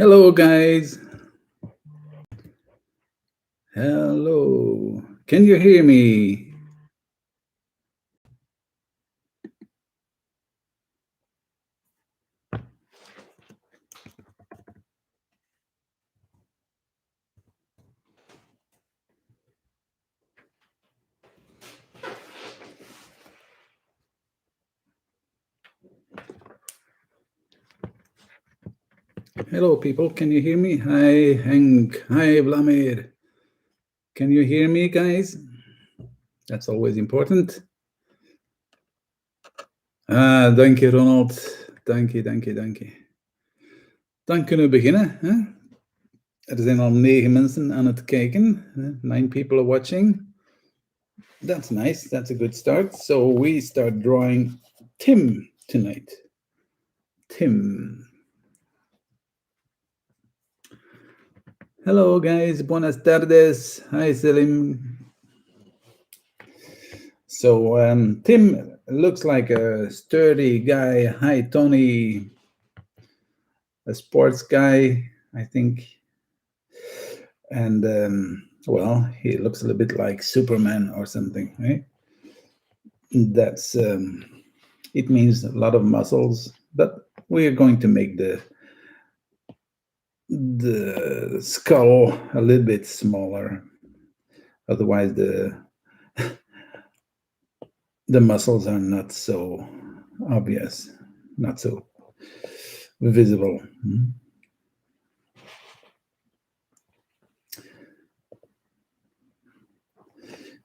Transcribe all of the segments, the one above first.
Hello, guys. Hello. Can you hear me? Hello, people. Can you hear me? Hi, Henk. Hi, Vladimir. Can you hear me, guys? That's always important. Dank je, Ronald. Dank je, dank je, dank je. Dan kunnen we beginnen. Hè? Er zijn al 9 mensen aan het kijken. 9 people are watching. That's nice. That's a good start. So we start drawing Tim tonight. Tim. Hello, guys. Buenas tardes. Hi, Selim. So Tim looks like a sturdy guy. Hi, Tony. A sports guy, I think. And, well, he looks a little bit like Superman or something, right? That's, it means a lot of muscles, but we are going to make the skull a little bit smaller. Otherwise, the muscles are not so obvious, not so visible.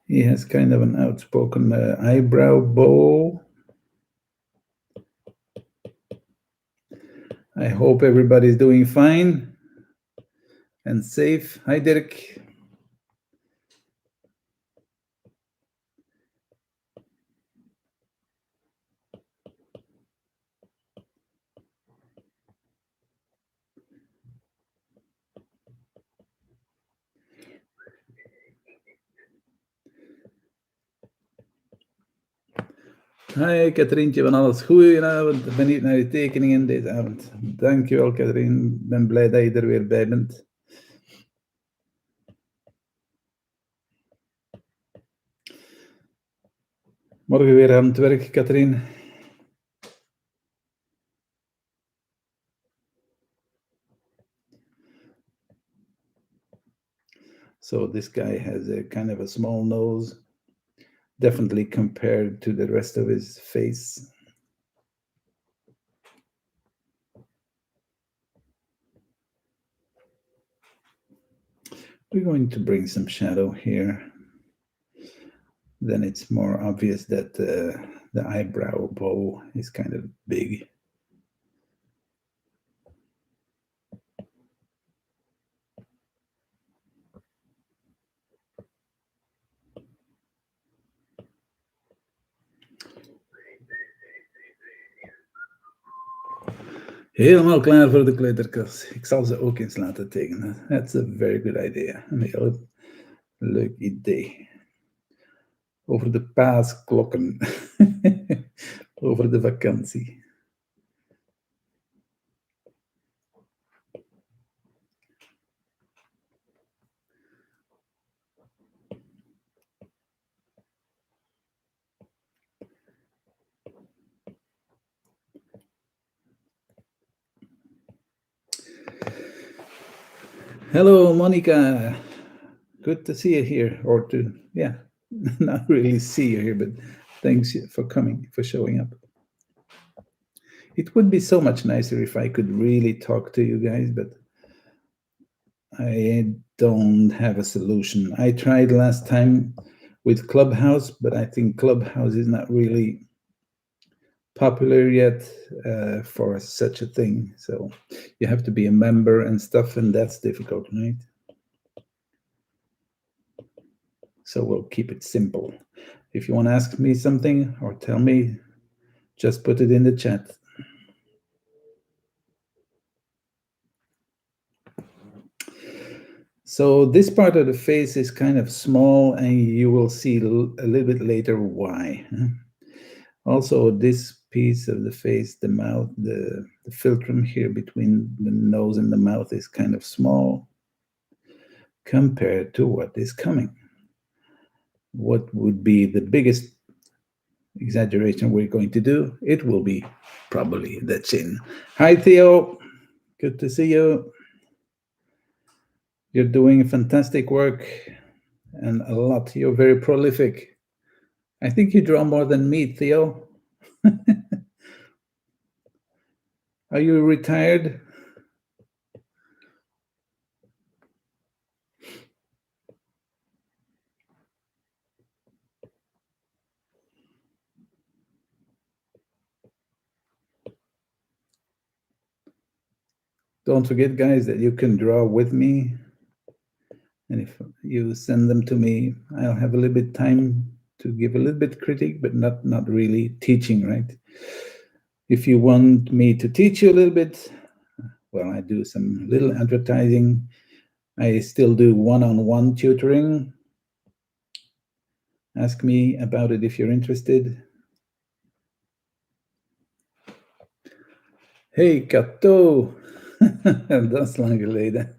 He has kind of an outspoken eyebrow bow. I hope everybody's doing fine and safe. Hi, Dirk. Hi, Katrientje van Alles. Goedenavond. Benieuwd naar je tekeningen deze avond. Dankjewel, Katrien. Ik ben blij dat je er weer bij bent. Morgen weer aan het werk, Katrien. So this guy has a kind of a small nose, definitely compared to the rest of his face. We're going to bring some shadow here. Then it's more obvious that the eyebrow bow is kind of big. Helemaal klaar voor de kleuterklas. Ik zal ze ook eens laten tekenen. That's a very good idea. Een heel leuk idee. Over de paasklokken. Over de vakantie. Hello, Monica. Good to see you here, or to, yeah, not really see you here, but thanks for coming, for showing up. It would be so much nicer if I could really talk to you guys, but I don't have a solution. I tried last time with Clubhouse, but I think Clubhouse is not really popular yet for such a thing. So you have to be a member and stuff, and that's difficult, right? So we'll keep it simple. If you want to ask me something or tell me, just put it in the chat. So this part of the face is kind of small, and you will see a little bit later why. Also, this piece of the face, the mouth, the philtrum here between the nose and the mouth is kind of small compared to what is coming. What would be the biggest exaggeration we're going to do? It will be probably the chin. Hi, Theo. Good to see you. You're doing fantastic work and a lot. You're very prolific. I think you draw more than me, Theo. Are you retired? Don't forget, guys, that you can draw with me. And if you send them to me, I'll have a little bit time to give a little bit critique, but not really teaching, right? If you want me to teach you a little bit, well, I do some little advertising. I still do one-on-one tutoring. Ask me about it if you're interested. Hey, Kato! Dat is lang geleden.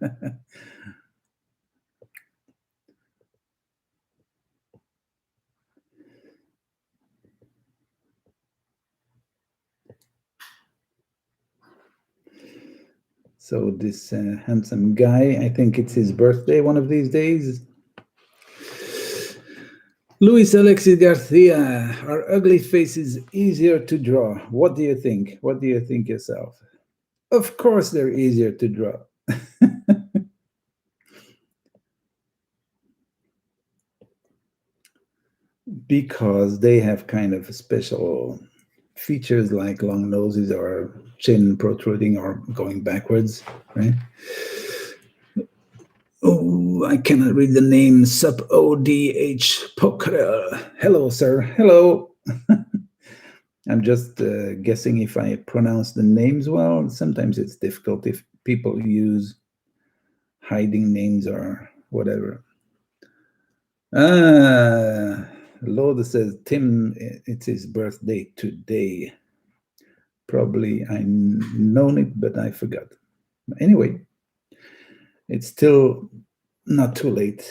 So this handsome guy, I think it's his birthday one of these days. Luis Alexis Garcia, are ugly faces easier to draw? What do you think? What do you think yourself? Of course they're easier to draw. Because they have kind of special features like long noses or chin protruding or going backwards, right? Oh, I cannot read the name. Sup ODH Poker. Hello, sir. Hello. I'm just guessing if I pronounce the names well. Sometimes it's difficult if people use hiding names or whatever. Lord says, Tim, it's his birthday today. Probably I known it, but I forgot. Anyway, it's still not too late.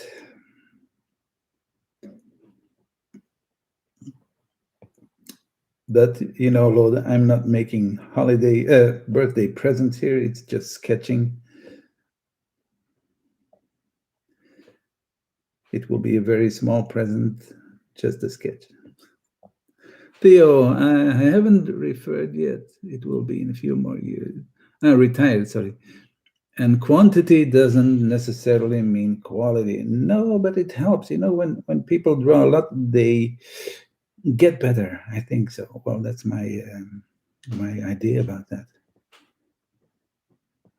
But, you know, Lord, I'm not making birthday presents here. It's just sketching. It will be a very small present, just a sketch. Theo, I haven't referred yet. It will be in a few more years. Retired, sorry. And quantity doesn't necessarily mean quality. No, but it helps. You know, when people draw a lot, they get better. I think so. Well, that's my idea about that.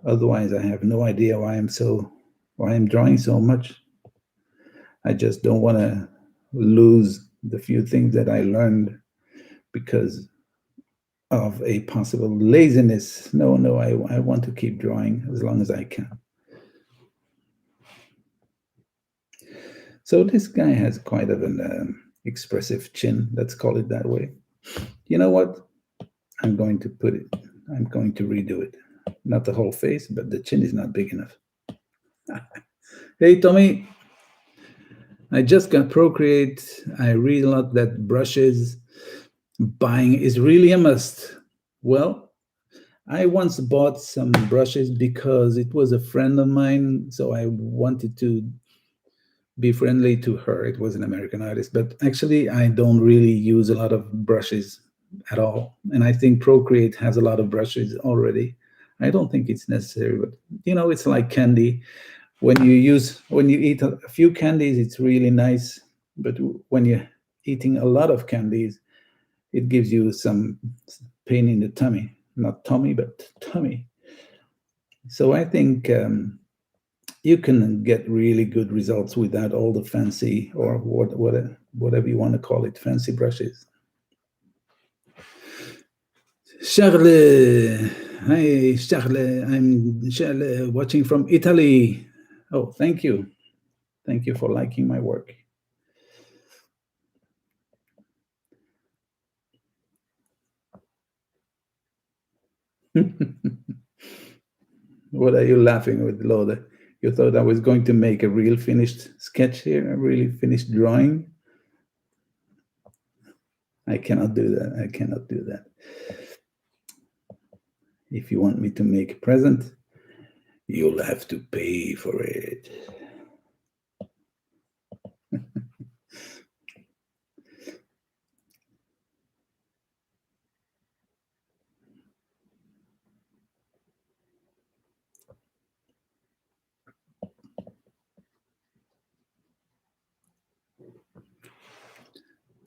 Otherwise, I have no idea why I'm drawing so much. I just don't want to lose the few things that I learned because of a possible laziness. No, I want to keep drawing as long as I can. So this guy has quite of an expressive chin. Let's call it that way. You know what? I'm going to redo it. Not the whole face, but the chin is not big enough. Hey, Tommy. I just got Procreate. I read a lot that brushes buying is really a must. Well, I once bought some brushes because it was a friend of mine, so I wanted to be friendly to her. It was an American artist, but actually I don't really use a lot of brushes at all. And I think Procreate has a lot of brushes already. I don't think it's necessary, but you know, it's like candy. When you eat a few candies, it's really nice. But when you're eating a lot of candies, it gives you some pain in the tummy. Not tummy, but tummy. So I think you can get really good results without all the fancy or whatever you want to call it, fancy brushes. Charles, hi Charles, I'm Charles watching from Italy. Oh, thank you. Thank you for liking my work. What are you laughing with, Lode? You thought I was going to make a real finished sketch here, a really finished drawing? I cannot do that. I cannot do that. If you want me to make a present, you'll have to pay for it.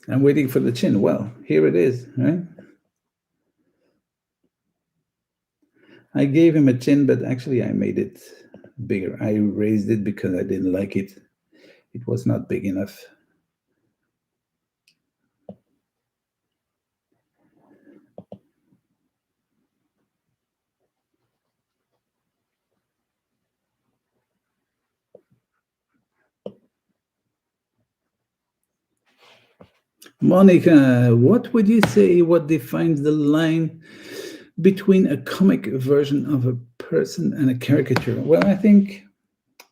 I'm waiting for the chin. Well, here it is, right? I gave him a chin, but actually I made it bigger. I raised it because I didn't like it. It was not big enough. Monica, what would you say, what defines the line between a comic version of a person and a caricature? Well, I think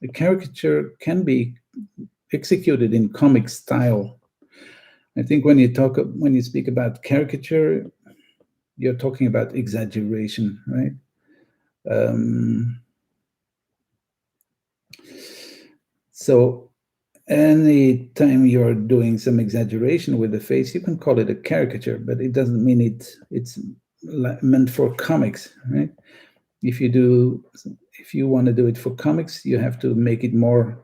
a caricature can be executed in comic style. I think when you speak about caricature, you're talking about exaggeration, right? So anytime you're doing some exaggeration with the face, you can call it a caricature, but it doesn't mean it's meant for comics, right? If you want to do it for comics, you have to make it more,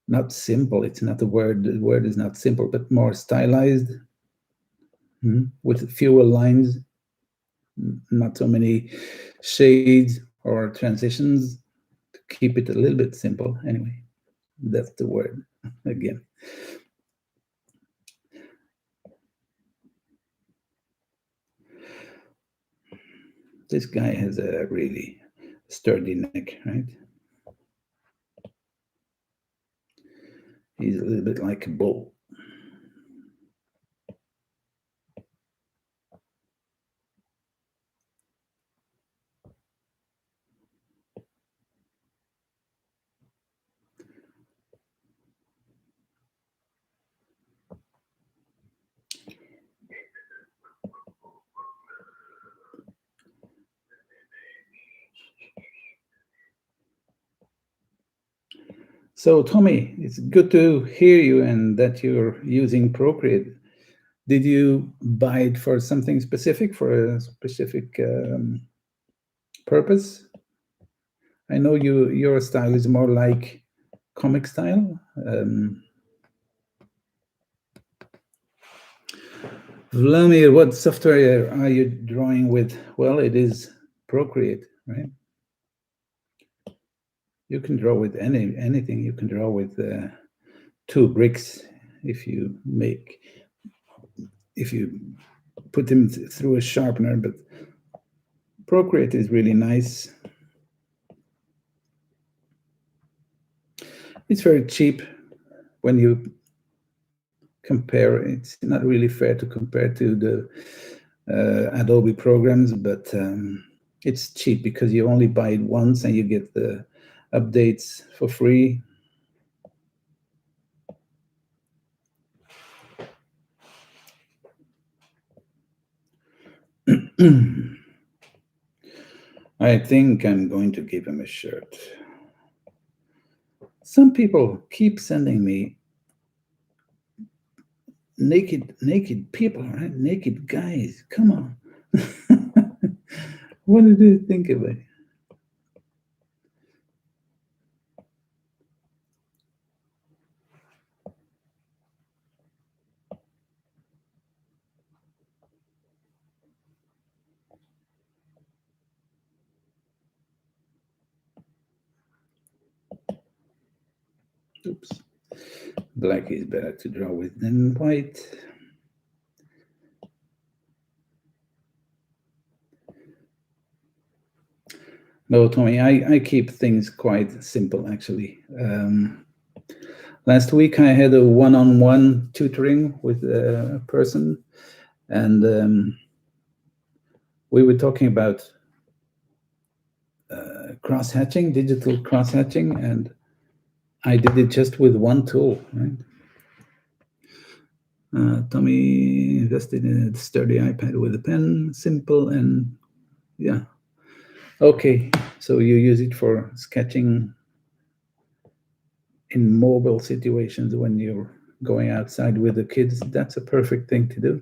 not simple. It's not the word. The word is not simple, but more stylized, with fewer lines, not so many shades or transitions, to keep it a little bit simple. Anyway, that's the word again. This guy has a really sturdy neck, right? He's a little bit like a bull. So, Tommy, it's good to hear you and that you're using Procreate. Did you buy it for something specific, for a specific purpose? I know your style is more like comic style. Vladimir, what software are you drawing with? Well, it is Procreate, right? You can draw with anything. You can draw with 2 bricks if you put them through a sharpener, but Procreate is really nice. It's very cheap when you compare. It's not really fair to compare to the Adobe programs, but it's cheap because you only buy it once and you get the updates for free. I think I'm going to give him a shirt. Some people keep sending me naked people, right? Naked guys. Come on. What did you think of it? Oops. Black is better to draw with than white. No, Tommy, I keep things quite simple, actually. Last week I had a one-on-one tutoring with a person, and we were talking about cross-hatching, digital cross-hatching, and I did it just with one tool, right? Tommy invested in a sturdy iPad with a pen, simple and yeah. Okay, so you use it for sketching in mobile situations when you're going outside with the kids. That's a perfect thing to do.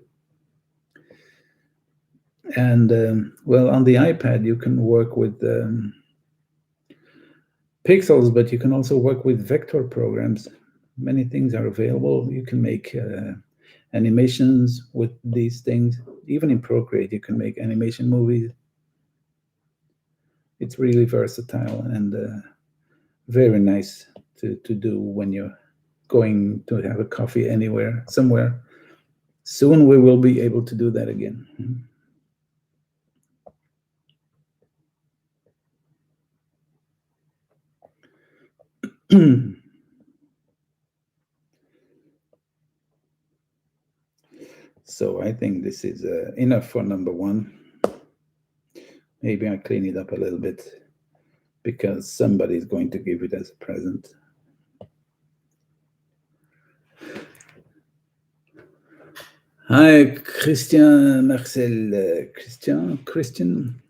And well, on the iPad, you can work with pixels, but you can also work with vector programs. Many things are available. You can make animations with these things. Even in Procreate, you can make animation movies. It's really versatile and very nice to do when you're going to have a coffee anywhere, somewhere. Soon we will be able to do that again. So I think this is enough for number one. Maybe I clean it up a little bit because somebody is going to give it as a present. Hi, Christian, Marcel, Christian.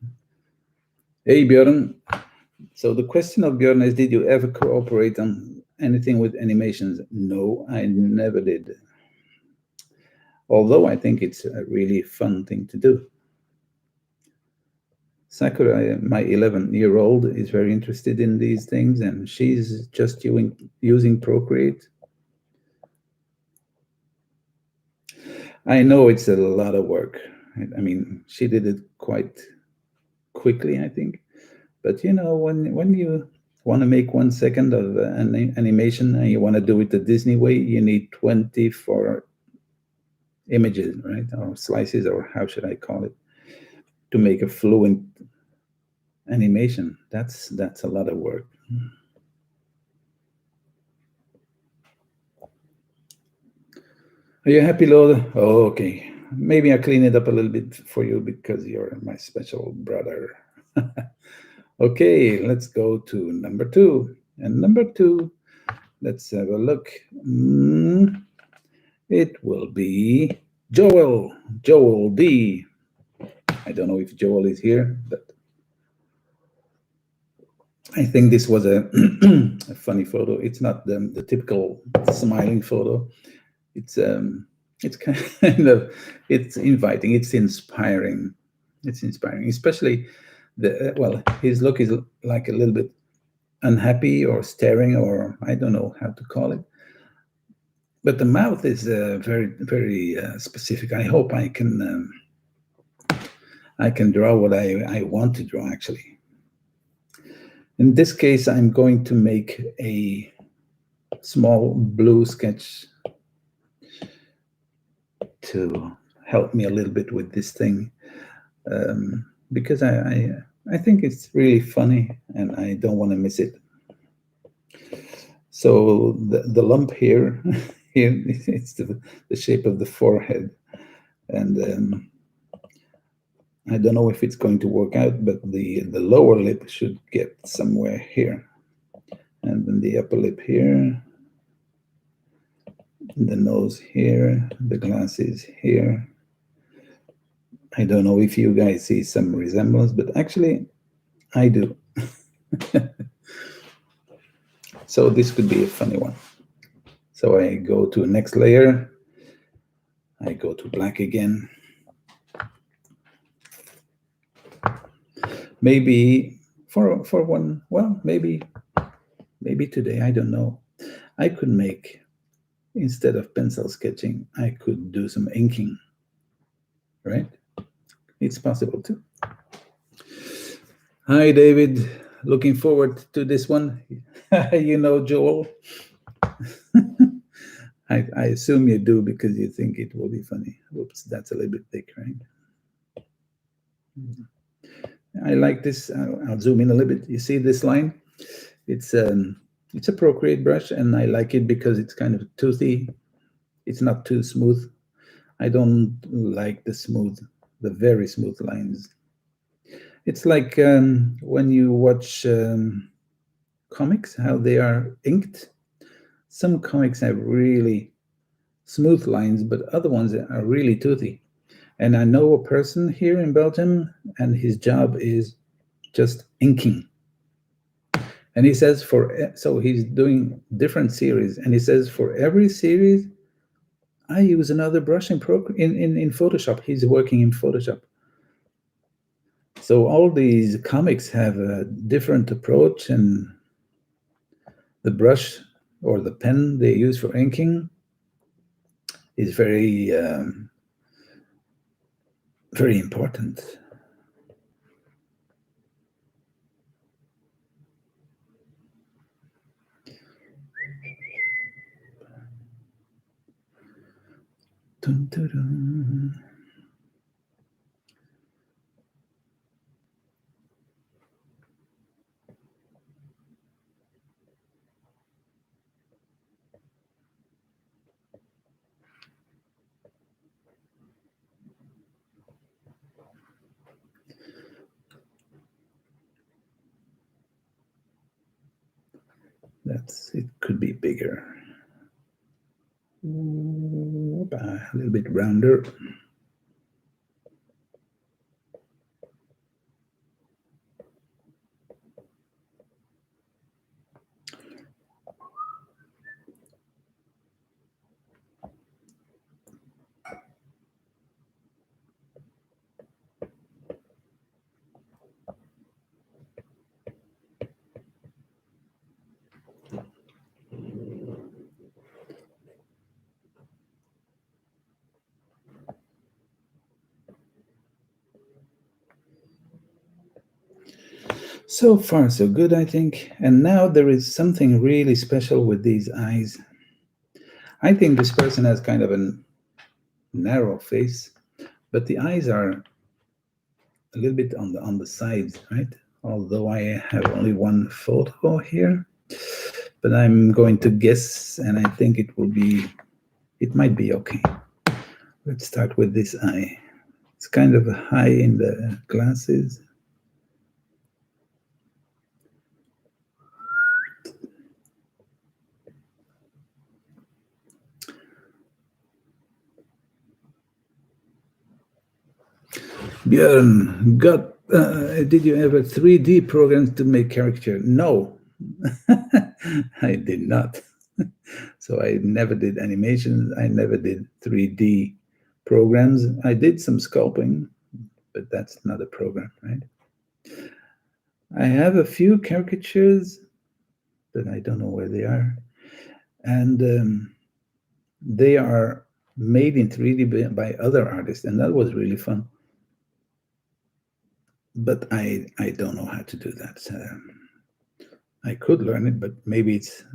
Hey, Björn. So the question of Björn is, did you ever cooperate on anything with animations? No, I never did. Although I think it's a really fun thing to do. Sakura, my 11-year-old, is very interested in these things, and she's just using Procreate. I know it's a lot of work. I mean, she did it quite quickly, I think. But you know, when you want to make 1 second of an animation and you want to do it the Disney way, you need 24 images, right? Or slices, or how should I call it, to make a fluent animation. That's a lot of work. Are you happy, Lord? Oh, okay. Maybe I clean it up a little bit for you because you're my special brother. Okay, let's go to number two. And number two, let's have a look. It will be Joel D. I don't know if Joel is here, but I think this was a, a funny photo. It's not the typical smiling photo. It's kind of, it's inviting, it's inspiring. It's inspiring, especially well, his look is like a little bit unhappy or staring, or I don't know how to call it. But the mouth is very specific. I hope I can draw what I want to draw, actually. In this case, I'm going to make a small blue sketch to help me a little bit with this thing, because I think it's really funny and I don't want to miss it. So the lump here, here it's the shape of the forehead, and I don't know if it's going to work out, but the lower lip should get somewhere here, and then the upper lip here, the nose here, the glasses here. I don't know if you guys see some resemblance, but actually I do. So this could be a funny one. So I go to next layer. I go to black again. Maybe for one, well, maybe today, I don't know. I could make, instead of pencil sketching, I could do some inking, right? It's possible too. Hi, David. Looking forward to this one. You know, Joel. I assume you do because you think it will be funny. Whoops, that's a little bit thick, right? I like this. I'll zoom in a little bit. You see this line? It's a Procreate brush, and I like it because it's kind of toothy. It's not too smooth. I don't like the very smooth lines. It's like when you watch comics, how they are inked. Some comics have really smooth lines, but other ones are really toothy. And I know a person here in Belgium, and his job is just inking. And he says so he's doing different series, and he says for every series, I use another brushing program in Photoshop. He's working in Photoshop. So all these comics have a different approach, and the brush or the pen they use for inking is very important. Dun, dun, dun. It could be bigger. A little bit rounder. So far, so good, I think. And now there is something really special with these eyes. I think this person has kind of a narrow face, but the eyes are a little bit on the sides, right? Although I have only one photo here, but I'm going to guess, and I think it might be okay. Let's start with this eye. It's kind of high in the glasses. Björn, did you ever 3D programs to make caricature? No, I did not. So I never did animations. I never did 3D programs. I did some sculpting, but that's not a program, right? I have a few caricatures, but I don't know where they are. And they are made in 3D by other artists, and that was really fun. But I don't know how to do that. I could learn it, but maybe it's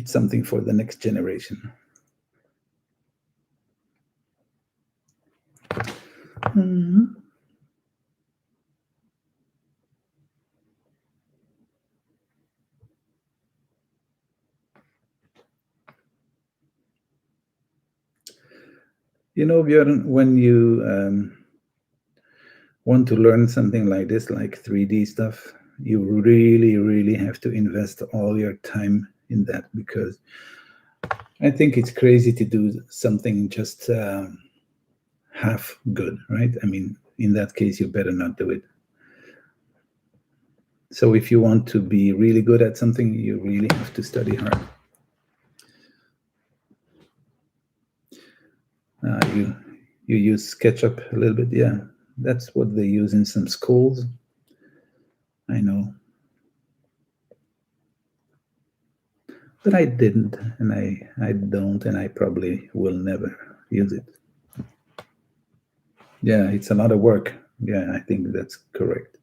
something for the next generation. Mm-hmm. You know, Björn, when you want to learn something like this, like 3D stuff, you really, really have to invest all your time in that, because I think it's crazy to do something just half good, right? I mean, in that case, you better not do it. So if you want to be really good at something, you really have to study hard. You use SketchUp a little bit, yeah. That's what they use in some schools. I know. But I didn't, and I don't, and I probably will never use it. Yeah, it's a lot of work. Yeah, I think that's correct.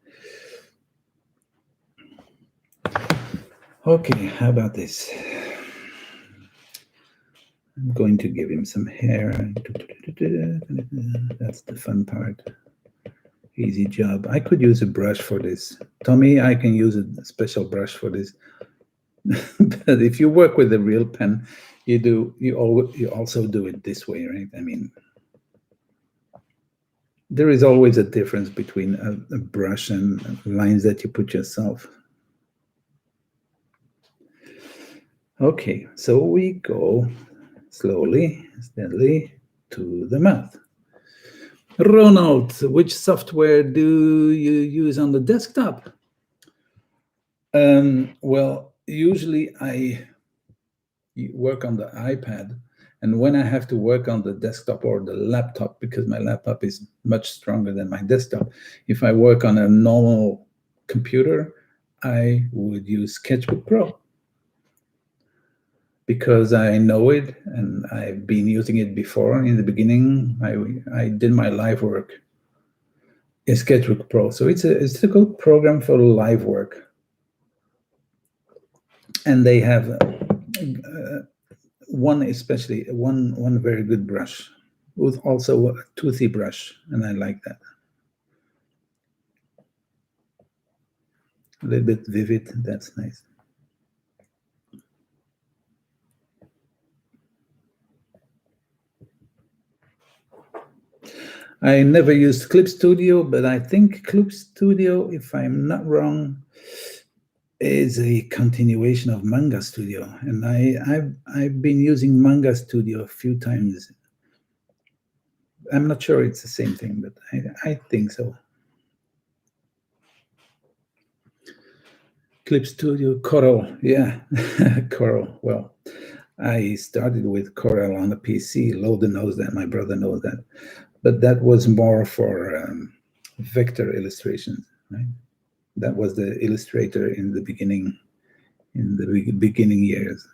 Okay, how about this? I'm going to give him some hair. That's the fun part. Easy job. I could use a brush for this. Tommy, I can use a special brush for this. But if you work with a real pen, you also do it this way, right? I mean, there is always a difference between a brush and lines that you put yourself. Okay, so we go slowly, steadily to the mouth. Ronald, which software do you use on the desktop? Well, usually I work on the iPad, and when I have to work on the desktop or the laptop, because my laptop is much stronger than my desktop, if I work on a normal computer, I would use Sketchbook Pro because I know it and I've been using it before. In the beginning, I did my live work in Sketchbook Pro, so it's a good program for live work, and they have one very good brush with also a toothy brush, and I like that. A little bit vivid, that's nice. I never used Clip Studio, but I think Clip Studio, if I'm not wrong, is a continuation of Manga Studio, and I've been using Manga Studio a few times. I'm not sure it's the same thing, but I think so. Clip Studio, Corel, yeah, Corel. Well, I started with Corel on the PC. Loden knows that, my brother knows that, but that was more for vector illustrations, right? That was the Illustrator in the beginning years.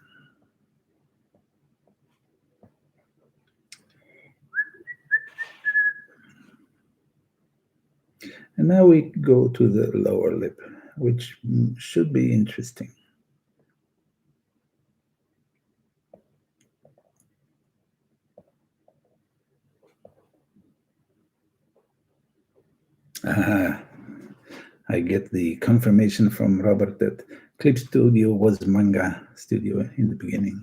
And now we go to the lower lip, which should be interesting. I get the confirmation from Robert that Clip Studio was Manga Studio in the beginning.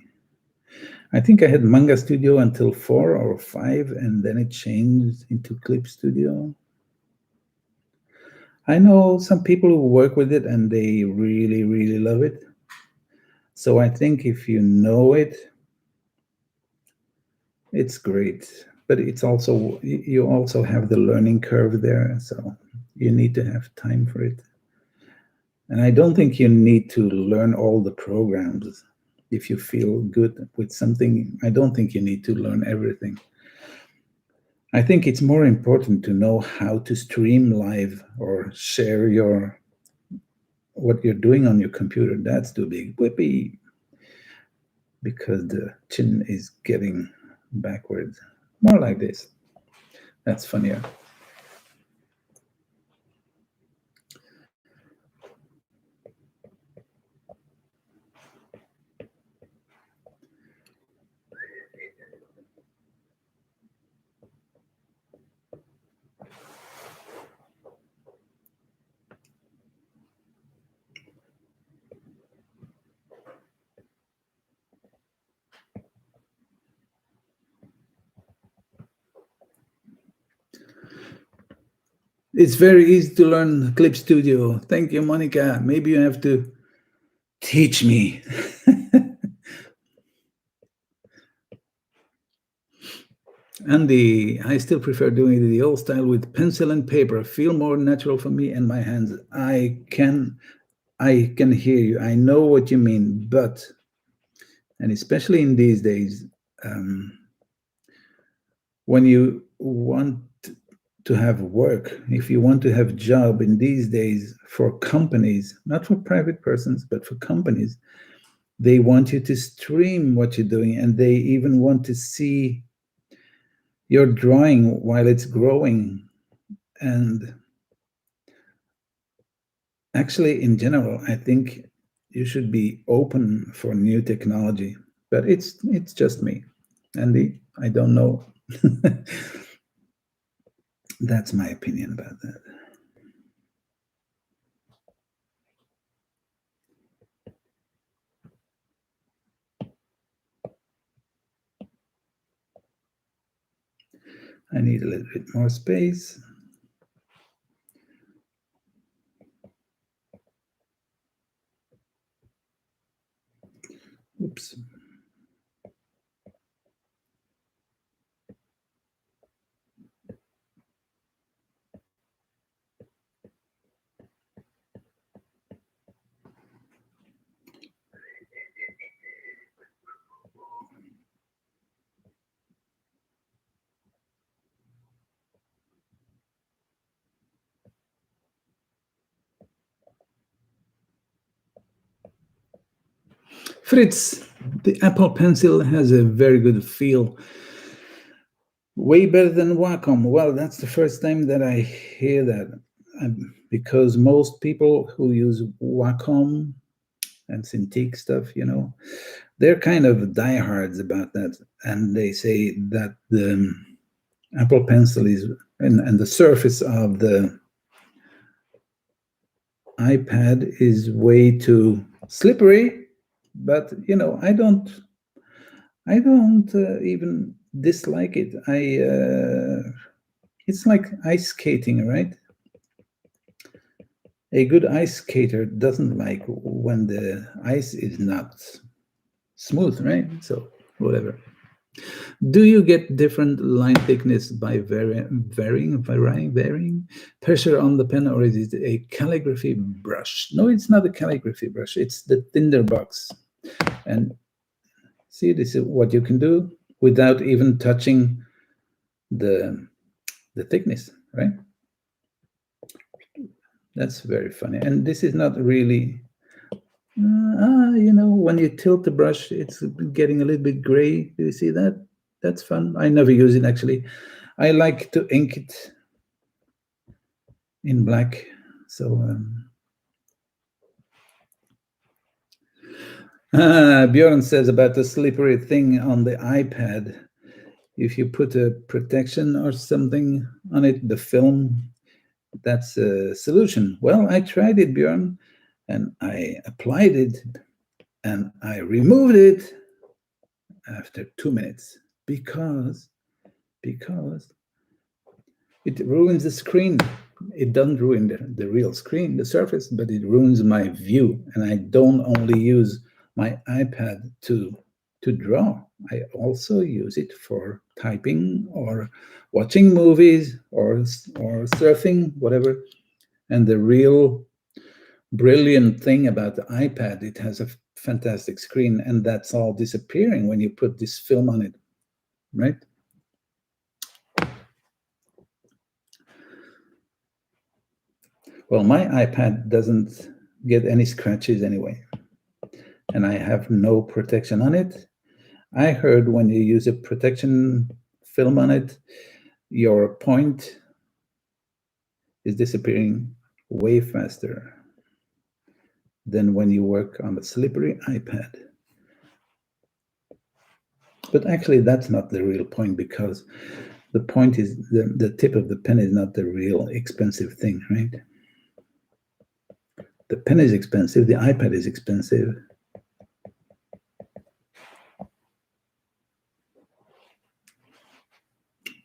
I think I had Manga Studio until 4 or 5, and then it changed into Clip Studio. I know some people who work with it and they really, really love it. So I think if you know it, it's great. But it's also, you also have the learning curve there. So you need to have time for it. And I don't think you need to learn all the programs. If you feel good with something, I don't think you need to learn everything. I think it's more important to know how to stream live or share what you're doing on your computer. That's too big. Whippy. Because the chin is getting backwards. More like this. That's funnier. It's very easy to learn Clip Studio. Thank you, Monica. Maybe you have to teach me. Andy, I still prefer doing the old style with pencil and paper. Feel more natural for me and my hands. I can hear you. I know what you mean, but, and especially in these days, when you want to have work, if you want to have job in these days for companies, not for private persons, but for companies, they want you to stream what you're doing, and they even want to see your drawing while it's growing. And actually, in general, I think you should be open for new technology, but it's just me, Andy. I don't know. That's my opinion about that. I need a little bit more space. Oops. Fritz, the Apple Pencil has a very good feel. Way better than Wacom. Well, that's the first time that I hear that. Because most people who use Wacom and Cintiq stuff, they're kind of diehards about that. And they say that the Apple Pencil is, and the surface of the iPad is way too slippery. But, I don't even dislike it. It's like ice skating, right? A good ice skater doesn't like when the ice is not smooth, right? So whatever. Do you get different line thickness by varying pressure on the pen, or is it a calligraphy brush? No, it's not a calligraphy brush. It's the Tinderbox. And see, this is what you can do without even touching the thickness, right? That's very funny. And this is not really, when you tilt the brush, it's getting a little bit gray. Do you see that? That's fun. I never use it, actually. I like to ink it in black. So Bjorn says about the slippery thing on the iPad. If you put a protection or something on it, the film, that's a solution. Well, I tried it, Bjorn, and I applied it, and I removed it after 2 minutes because it ruins the screen. It doesn't ruin the real screen, the surface, but it ruins my view. And I don't only use my iPad to draw. I also use it for typing or watching movies or surfing, whatever. And the real brilliant thing about the iPad, it has a fantastic screen, and that's all disappearing when you put this film on it, right? Well, my iPad doesn't get any scratches anyway, and I have no protection on it. I heard when you use a protection film on it, your point is disappearing way faster than when you work on a slippery iPad. But actually, that's not the real point, because the point is the tip of the pen is not the real expensive thing, right? The pen is expensive, the iPad is expensive.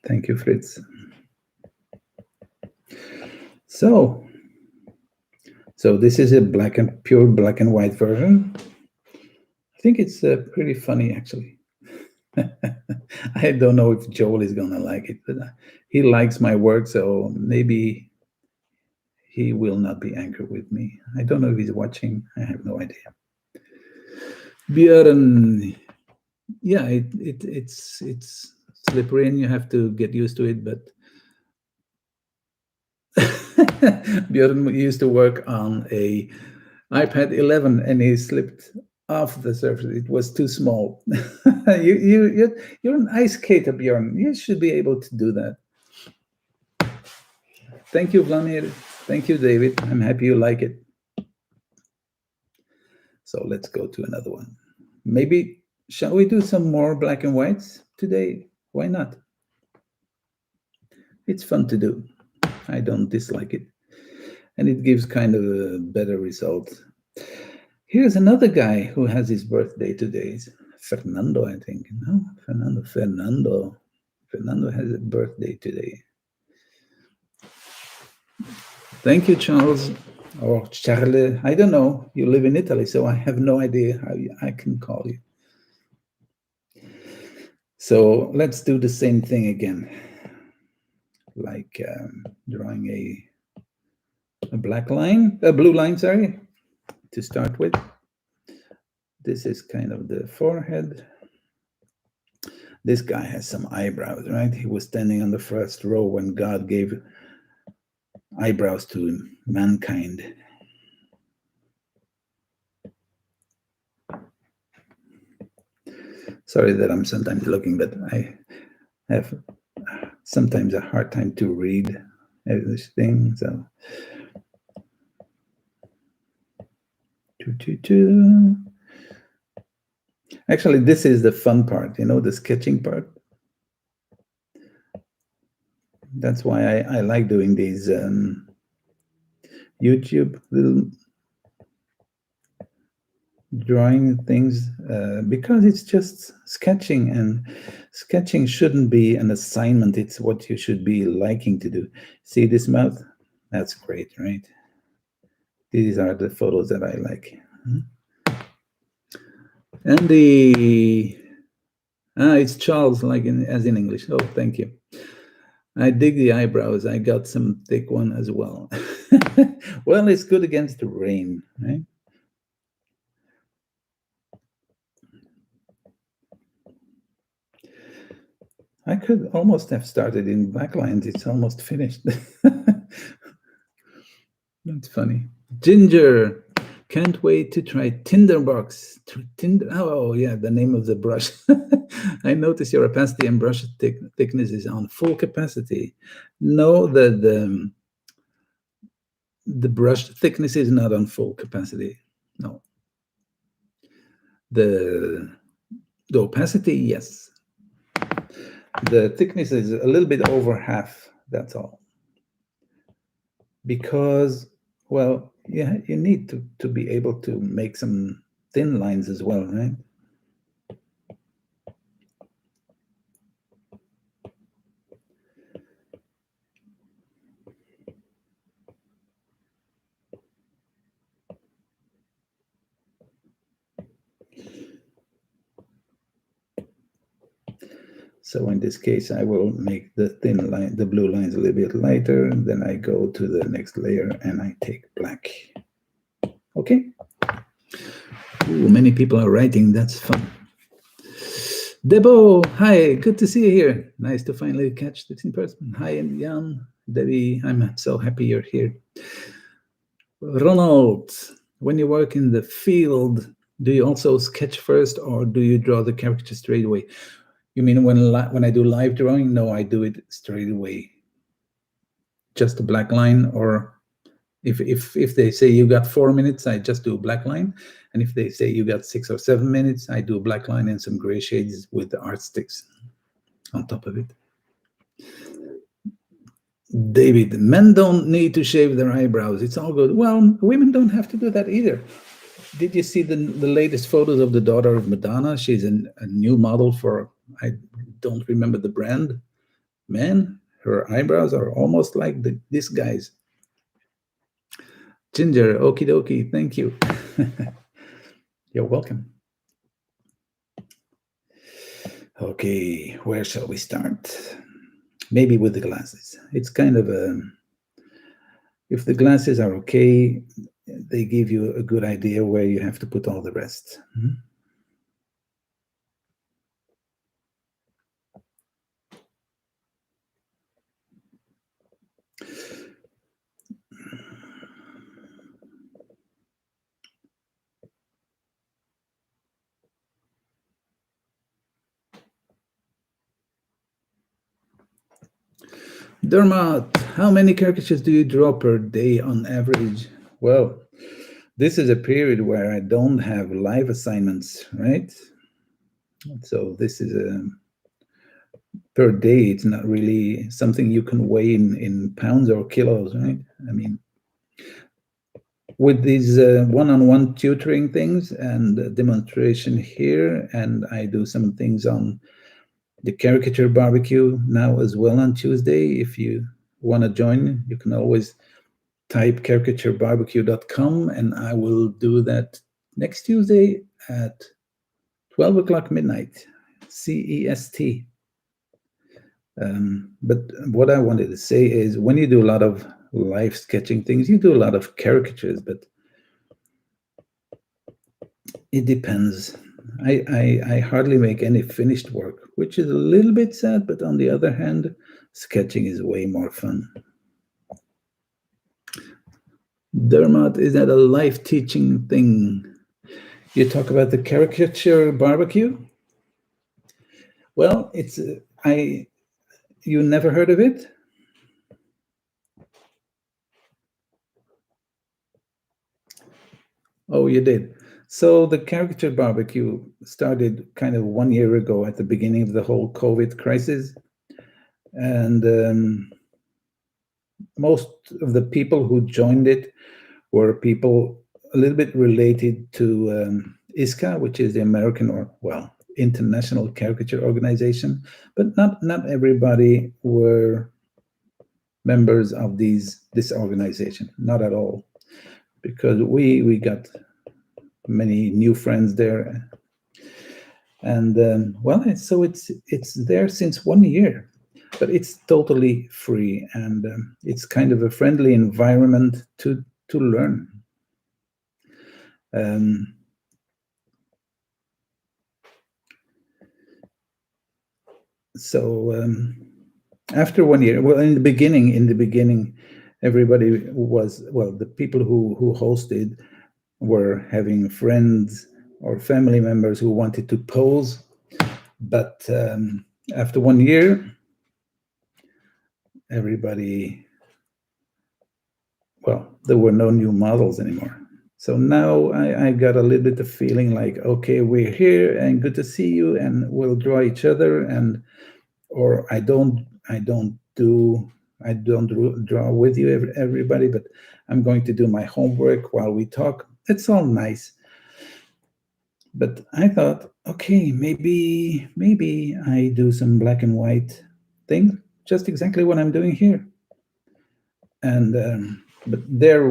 Thank you, Fritz. So this is a pure black and white version. I think it's pretty funny, actually. I don't know if Joel is gonna like it, but he likes my work, so maybe he will not be angry with me. I don't know if he's watching. I have no idea. Björn, yeah, it's slippery and you have to get used to it, but Björn used to work on a iPad 11 and he slipped off the surface. It was too small. You're an ice skater, Björn. You should be able to do that. Thank you, Vladimir. Thank you, David. I'm happy you like it. So let's go to another one. Maybe, shall we do some more black and whites today? Why not? It's fun to do. I don't dislike it. And it gives kind of a better result. Here's another guy who has his birthday today. It's Fernando, I think. No, Fernando. Fernando has a birthday today. Thank you, Charles, or Charles. I don't know. You live in Italy, so I have no idea how I can call you. So let's do the same thing again, like drawing a black line, a blue line, sorry, to start with. This is kind of the forehead. This guy has some eyebrows, right? He was standing on the first row when God gave eyebrows to mankind. Sorry that I'm sometimes looking, but I have sometimes a hard time to read this thing. So, actually, this is the fun part, the sketching part. That's why I like doing these YouTube little drawing things, because it's just sketching, and sketching shouldn't be an assignment. It's what you should be liking to do. See this mouth? That's great, right? These are the photos that I like. And it's Charles, like as in English. Oh, thank you. I dig the eyebrows. I got some thick one as well. Well, it's good against the rain, right? I could almost have started in backlines. It's almost finished. That's funny. Ginger, can't wait to try Tinderbox. Oh, yeah, the name of the brush. I notice your opacity and brush thickness is on full capacity. No, the brush thickness is not on full capacity. No. The opacity, yes. The thickness is a little bit over half, that's all. Because, well, yeah, you need to be able to make some thin lines as well, right? So in this case, I will make the thin line, the blue lines a little bit lighter. Then I go to the next layer and I take black. Okay. Ooh, many people are writing. That's fun. Debo, hi, good to see you here. Nice to finally catch this in person. Hi, Jan, Debbie, I'm so happy you're here. Ronald, when you work in the field, do you also sketch first or do you draw the character straight away? You mean when I do live drawing? No, I do it straight away. Just a black line, or if they say you got 4 minutes, I just do a black line. And if they say you got 6 or 7 minutes, I do a black line and some gray shades with the art sticks on top of it. David, men don't need to shave their eyebrows. It's all good. Well, women don't have to do that either. Did you see the latest photos of the daughter of Madonna? She's a new model for, I don't remember the brand. Man, her eyebrows are almost like this guy's. Ginger, okie dokie, thank you. You're welcome. Okay, where shall we start? Maybe with the glasses. It's kind of a, if the glasses are okay, they give you a good idea where you have to put all the rest. Dermot, how many caricatures do you draw per day on average? Well, this is a period where I don't have live assignments, right? So this is a per day. It's not really something you can weigh in pounds or kilos, right? I mean, with these one-on-one tutoring things and demonstration here, and I do some things on the caricature barbecue now as well on Tuesday. If you want to join, you can always type caricaturebarbecue.com, and I will do that next Tuesday at 12 o'clock midnight. CEST. But what I wanted to say is, when you do a lot of life sketching things, you do a lot of caricatures, but it depends. I hardly make any finished work, which is a little bit sad, but on the other hand, sketching is way more fun. Dermot, is that a life teaching thing? You talk about the caricature barbecue? Well, it's you never heard of it? Oh, you did. So the caricature barbecue started kind of 1 year ago at the beginning of the whole COVID crisis. And most of the people who joined it were people a little bit related to ISCA, which is the American, or well, International Caricature Organization, but not everybody were members of this organization, not at all, because we got many new friends there. And well, so it's there since 1 year, but it's totally free, and it's kind of a friendly environment to learn. So after 1 year, well, in the beginning, everybody was, well, the people who hosted were having friends or family members who wanted to pose, but after 1 year, everybody, well, there were no new models anymore. So now I got a little bit of feeling like, okay, we're here and good to see you, and we'll draw each other, and or I don't draw with you, everybody, but I'm going to do my homework while we talk. It's all nice. But I thought, okay, maybe I do some black and white thing, just exactly what I'm doing here. And but there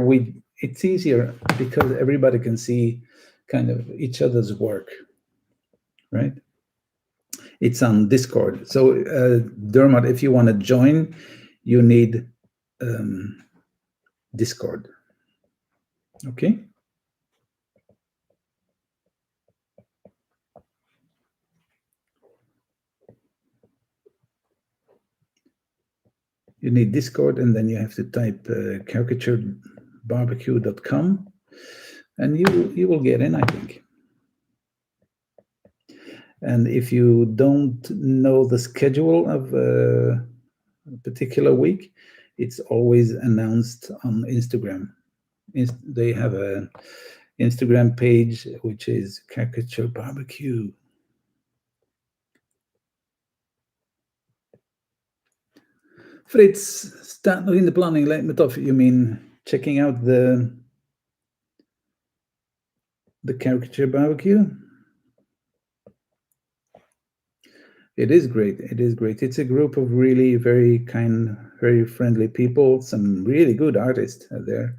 it's easier because everybody can see kind of each other's work, right? It's on Discord. So Dermot, if you want to join, you need Discord. Okay. You need Discord, and then you have to type caricaturebarbecue.com, and you will get in, I think. And if you don't know the schedule of a particular week, it's always announced on Instagram. They have an Instagram page, which is Caricature Barbecue. Fritz, staat nog in de planning, lijkt me tof. You mean checking out the Caricature Barbecue? It is great. It is great. It's a group of really very kind, very friendly people. Some really good artists are there.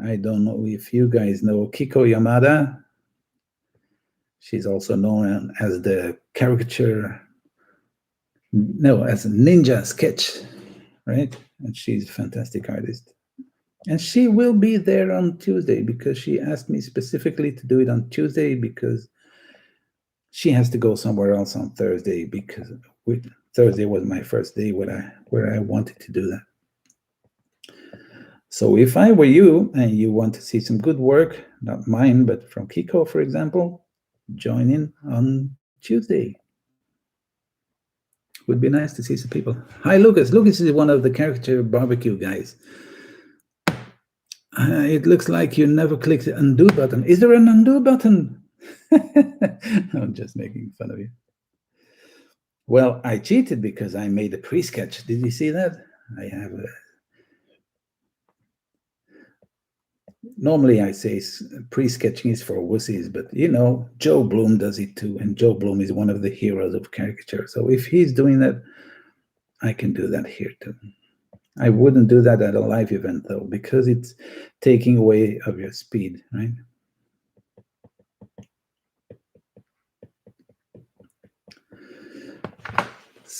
I don't know if you guys know Kiko Yamada. She's also known as the as Ninja Sketch, right? And she's a fantastic artist. And she will be there on Tuesday because she asked me specifically to do it on Tuesday because she has to go somewhere else on Thursday, because Thursday was my first day where I wanted to do that. So if I were you and you want to see some good work, not mine, but from Kiko, for example, join in on Tuesday. Would be nice to see some people. Hi, Lucas. Lucas is one of the Caricature Barbecue guys. It looks like you never clicked the undo button. Is there an undo button? I'm just making fun of you. Well, I cheated because I made a pre-sketch. Did you see that? I have a... Normally I say pre-sketching is for wussies, but you know, Joe Bloom does it too, and Joe Bloom is one of the heroes of caricature. So if he's doing that, I can do that here too. I wouldn't do that at a live event though, because it's taking away of your speed, right?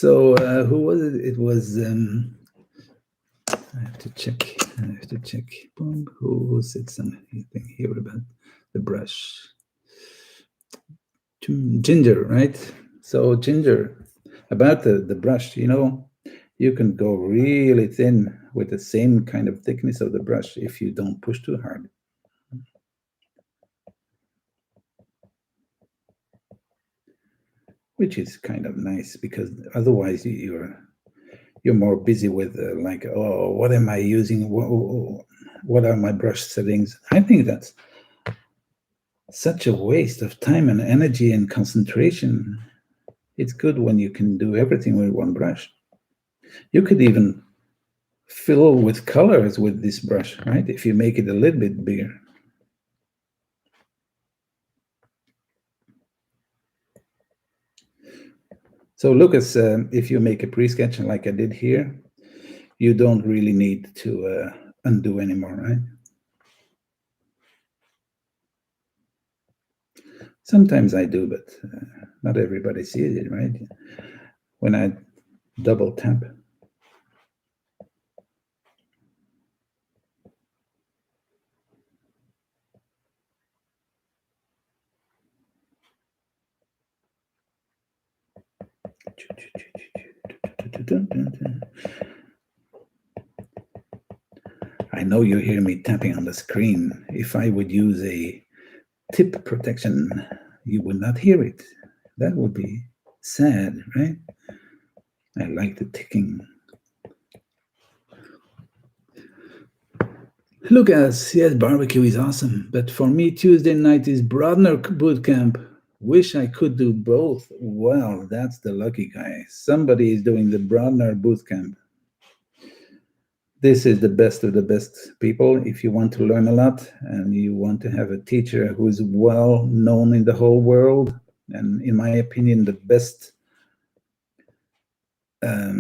So who was it? It was. I have to check. Boom. Who said something here about the brush? Ginger, right? So Ginger, about the brush, you can go really thin with the same kind of thickness of the brush if you don't push too hard. Which is kind of nice, because otherwise you're more busy with like, oh, what am I using? What are my brush settings? I think that's such a waste of time and energy and concentration. It's good when you can do everything with one brush. You could even fill with colors with this brush, right? If you make it a little bit bigger. So Lucas, if you make a pre-sketch like I did here, you don't really need to undo anymore, right? Sometimes I do, but not everybody sees it, right? When I double tap. I know you hear me tapping on the screen. If I would use a tip protection, you would not hear it. That would be sad, right? I like the ticking. Lucas, yes, barbecue is awesome, but for me, Tuesday night is Brodner boot camp. Wish I could do both. Well, that's the lucky guy. Somebody is doing the Brodner boot camp. This is the best of the best people. If you want to learn a lot and you want to have a teacher who is well known in the whole world, and in my opinion, the best, how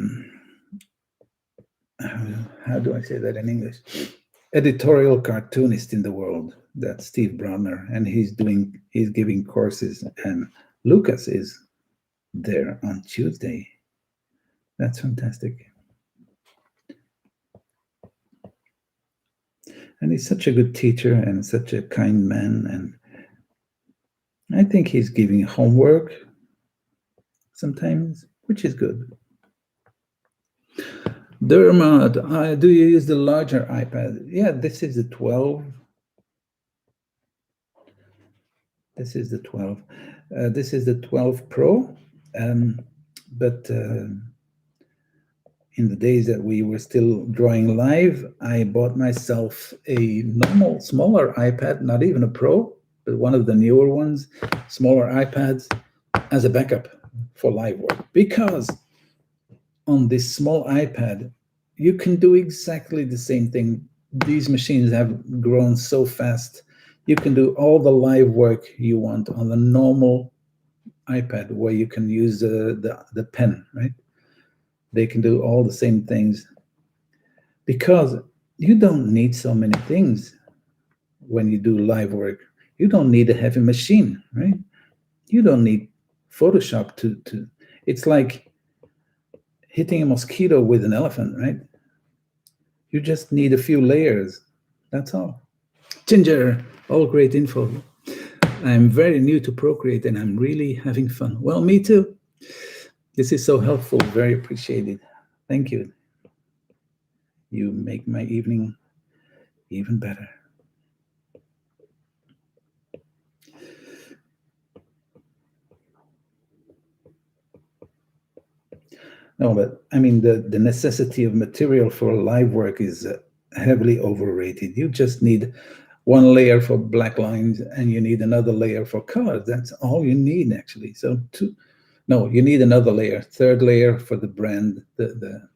do I say that in English? Editorial cartoonist in the world, that's Steve Brodner, and he's giving courses, and Lucas is there on Tuesday. That's fantastic. And he's such a good teacher and such a kind man, and I think he's giving homework sometimes, which is good. Dermot, do you use the larger iPad? Yeah, this is the 12. This is the 12. This is the 12 Pro. But in the days that we were still drawing live, I bought myself a normal, smaller iPad, not even a Pro, but one of the newer ones, smaller iPads, as a backup for live work. Because on this small iPad, you can do exactly the same thing. These machines have grown so fast. You can do all the live work you want on the normal iPad, where you can use the pen, right? They can do all the same things, because you don't need so many things when you do live work. You don't need a heavy machine, right? You don't need Photoshop to it's like hitting a mosquito with an elephant, right? You just need a few layers. That's all. Ginger, all great info. I'm very new to Procreate and I'm really having fun. Well, me too. This is so helpful. Very appreciated. Thank you. You make my evening even better. No, but I mean, the necessity of material for live work is heavily overrated. You just need one layer for black lines and you need another layer for colors. That's all you need, actually. So no, you need another layer, third layer for the brand, the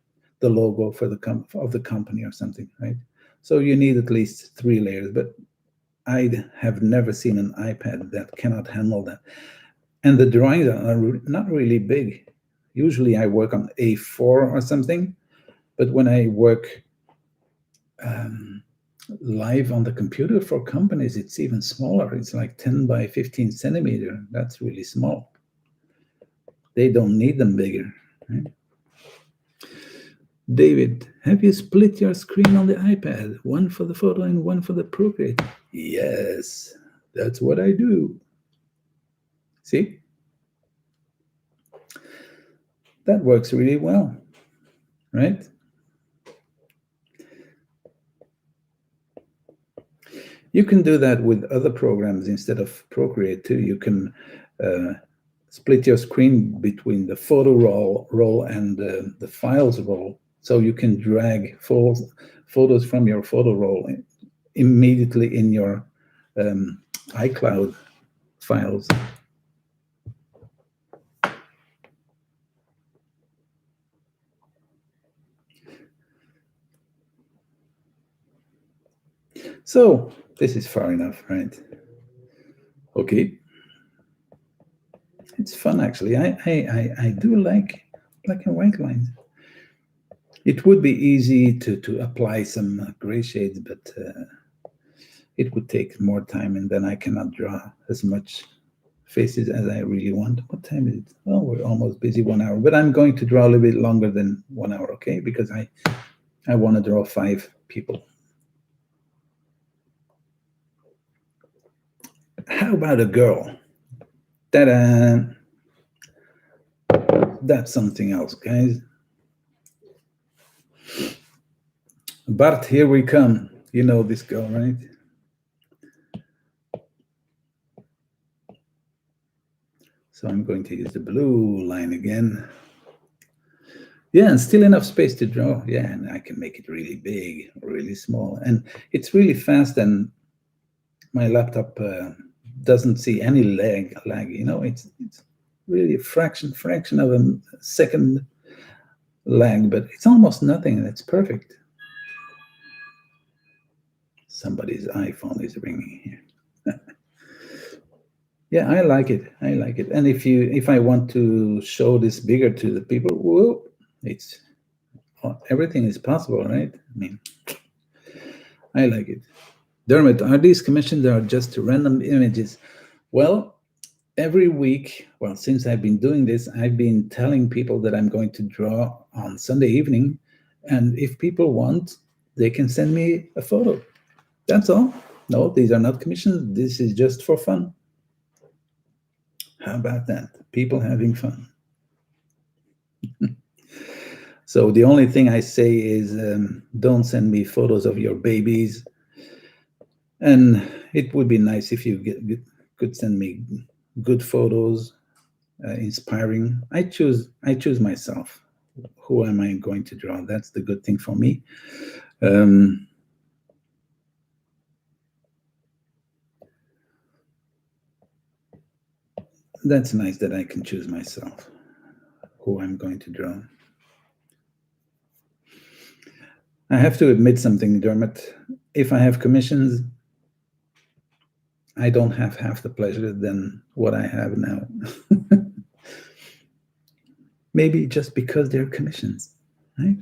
logo for of the company or something, right? So you need at least 3 layers, but I have never seen an iPad that cannot handle that. And the drawings are not really big. Usually I work on A4 or something, but when I work live on the computer for companies, it's even smaller. It's like 10 by 15 centimeter. That's really small. They don't need them bigger, right? David, have you split your screen on the iPad? One for the photo and one for the Procreate? Yes, that's what I do. See? That works really well, right? You can do that with other programs instead of Procreate too. You can split your screen between the photo roll and the files roll, so you can drag photos from your photo roll immediately in your iCloud files. So this is far enough, right? Okay. It's fun, actually. I do like black and white lines. It would be easy to apply some gray shades, but it would take more time, and then I cannot draw as much faces as I really want. What time is it? Oh, we're almost busy 1 hour, but I'm going to draw a little bit longer than 1 hour, okay? Because I want to draw 5 people. How about a girl? Ta-da! That's something else, guys. Bart, here we come. You know this girl, right? So I'm going to use the blue line again. Yeah, and still enough space to draw. Yeah, and I can make it really big, really small. And it's really fast, and my laptop doesn't see any lag. You know, it's really a fraction of a second lag, but it's almost nothing, and it's perfect. Somebody's iPhone is ringing here. Yeah, I like it. I like it. And if I want to show this bigger to the people, well, it's everything is possible, right? I mean, I like it. Dermot, are these commissions or just random images? Well, every week, well, since I've been doing this, I've been telling people that I'm going to draw on Sunday evening. And if people want, they can send me a photo. That's all. No, these are not commissions. This is just for fun. How about that? People having fun. So the only thing I say is don't send me photos of your babies. And it would be nice if you could send me good photos, inspiring. I choose myself. Who am I going to draw? That's the good thing for me. That's nice that I can choose myself who I'm going to draw. I have to admit something, Dermot. If I have commissions, I don't have half the pleasure than what I have now. Maybe just because they're commissions, right?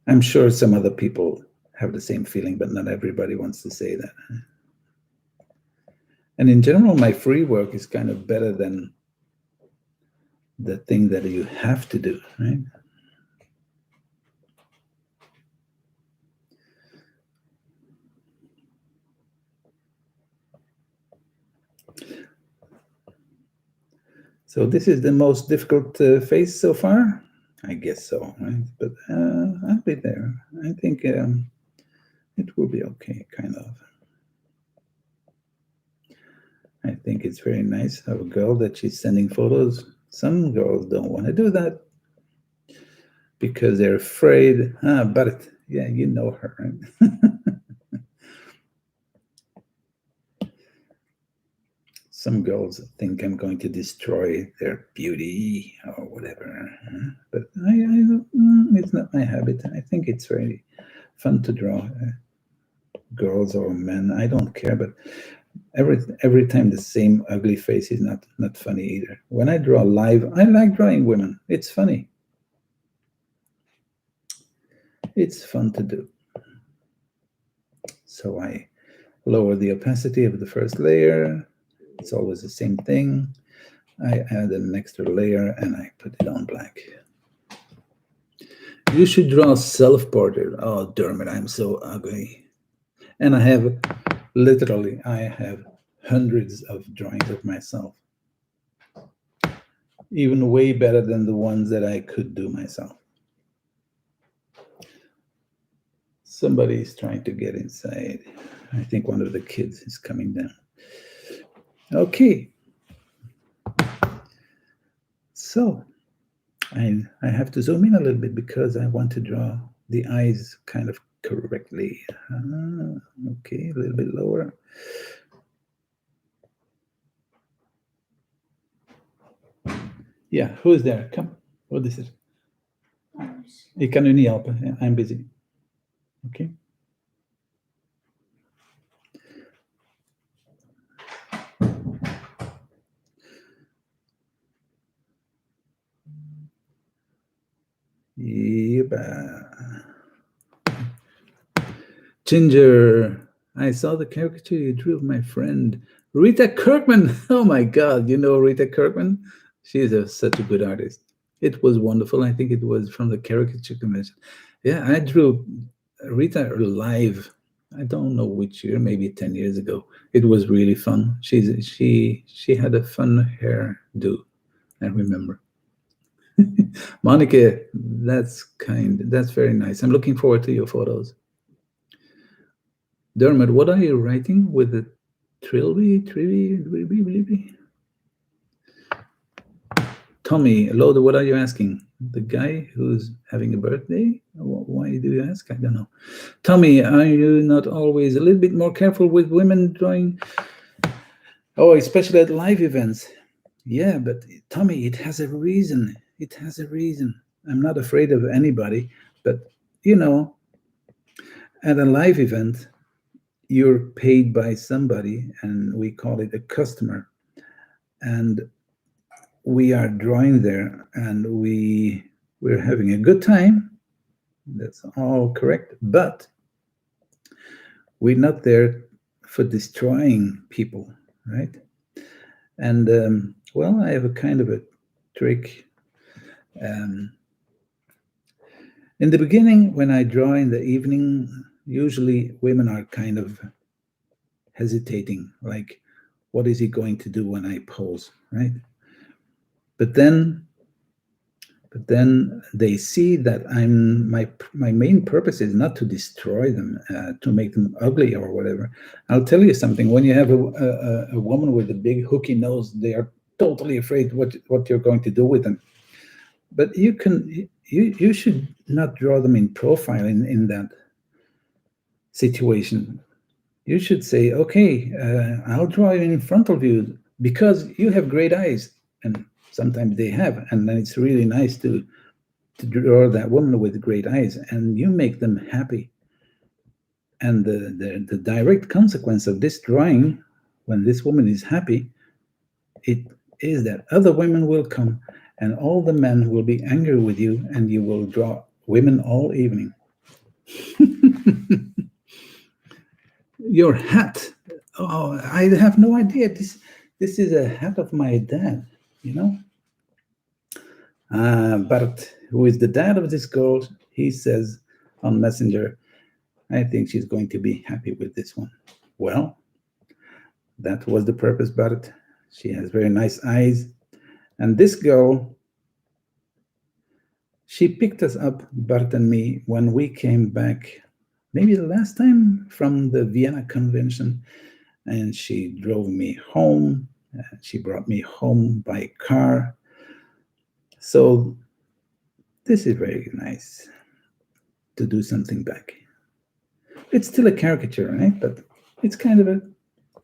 I'm sure some other people have the same feeling, but not everybody wants to say that. And in general, my free work is kind of better than the thing that you have to do, right? So this is the most difficult phase so far? I guess so, right? But I'll be there. I think it will be okay, kind of. I think it's very nice of a girl that she's sending photos. Some girls don't want to do that because they're afraid. But yeah, you know her, right? Some girls think I'm going to destroy their beauty or whatever. But it's not my habit. I think it's very fun to draw girls or men. I don't care, but every time the same ugly face is not funny either. When I draw live, I like drawing women. It's funny. It's fun to do. So I lower the opacity of the first layer. It's always the same thing. I add an extra layer and I put it on black. You should draw self-portrait. Oh, Dermot, I'm so ugly. And I have hundreds of drawings of myself, even way better than the ones that I could do myself. Somebody is trying to get inside. I think one of the kids is coming down. Okay. So I have to zoom in a little bit because I want to draw the eyes kind of correctly. Okay, a little bit lower. Yeah, who's there? Come. What is it? Kan du ni hjälpa? I'm busy. Okay. Yep. Ginger, I saw the caricature you drew of my friend Rita Kirkman. Oh my God, you know Rita Kirkman? She's such a good artist. It was wonderful. I think it was from the caricature convention. Yeah, I drew Rita live. I don't know which year, maybe 10 years ago. It was really fun. She had a fun hairdo, I remember. Monica, that's kind. That's very nice. I'm looking forward to your photos. Dermot, what are you writing with the trilby? Tommy, Loda, what are you asking? The guy who's having a birthday? Why do you ask? I don't know. Tommy, are you not always a little bit more careful with women drawing? Oh, especially at live events. Yeah, but Tommy, it has a reason. It has a reason. I'm not afraid of anybody, but you know, at a live event, you're paid by somebody, and we call it a customer. And we are drawing there, and we're having a good time. That's all correct, but we're not there for destroying people, right? And well, I have a kind of a trick. In the beginning, when I draw in the evening, usually women are kind of hesitating, like, what is he going to do when I pose, right? But then they see that my main purpose is not to destroy them, to make them ugly or whatever. I'll tell you something. When you have a woman with a big hooky nose, they are totally afraid what you're going to do with them. But you should not draw them in profile in that situation. You should say, okay, I'll draw you in front of you because you have great eyes, and sometimes they have, and then it's really nice to draw that woman with great eyes, and you make them happy. And the direct consequence of this drawing, when this woman is happy, it is that other women will come, and all the men will be angry with you, and you will draw women all evening. Your hat. Oh, I have no idea. This is a hat of my dad, you know. But who is the dad of this girl? He says on Messenger, I think she's going to be happy with this one. Well, that was the purpose, but she has very nice eyes. And this girl, she picked us up, Bart and me, when we came back, maybe the last time from the Vienna Convention. And she drove me home. She brought me home by car. So this is very nice to do something back. It's still a caricature, right? But it's kind of a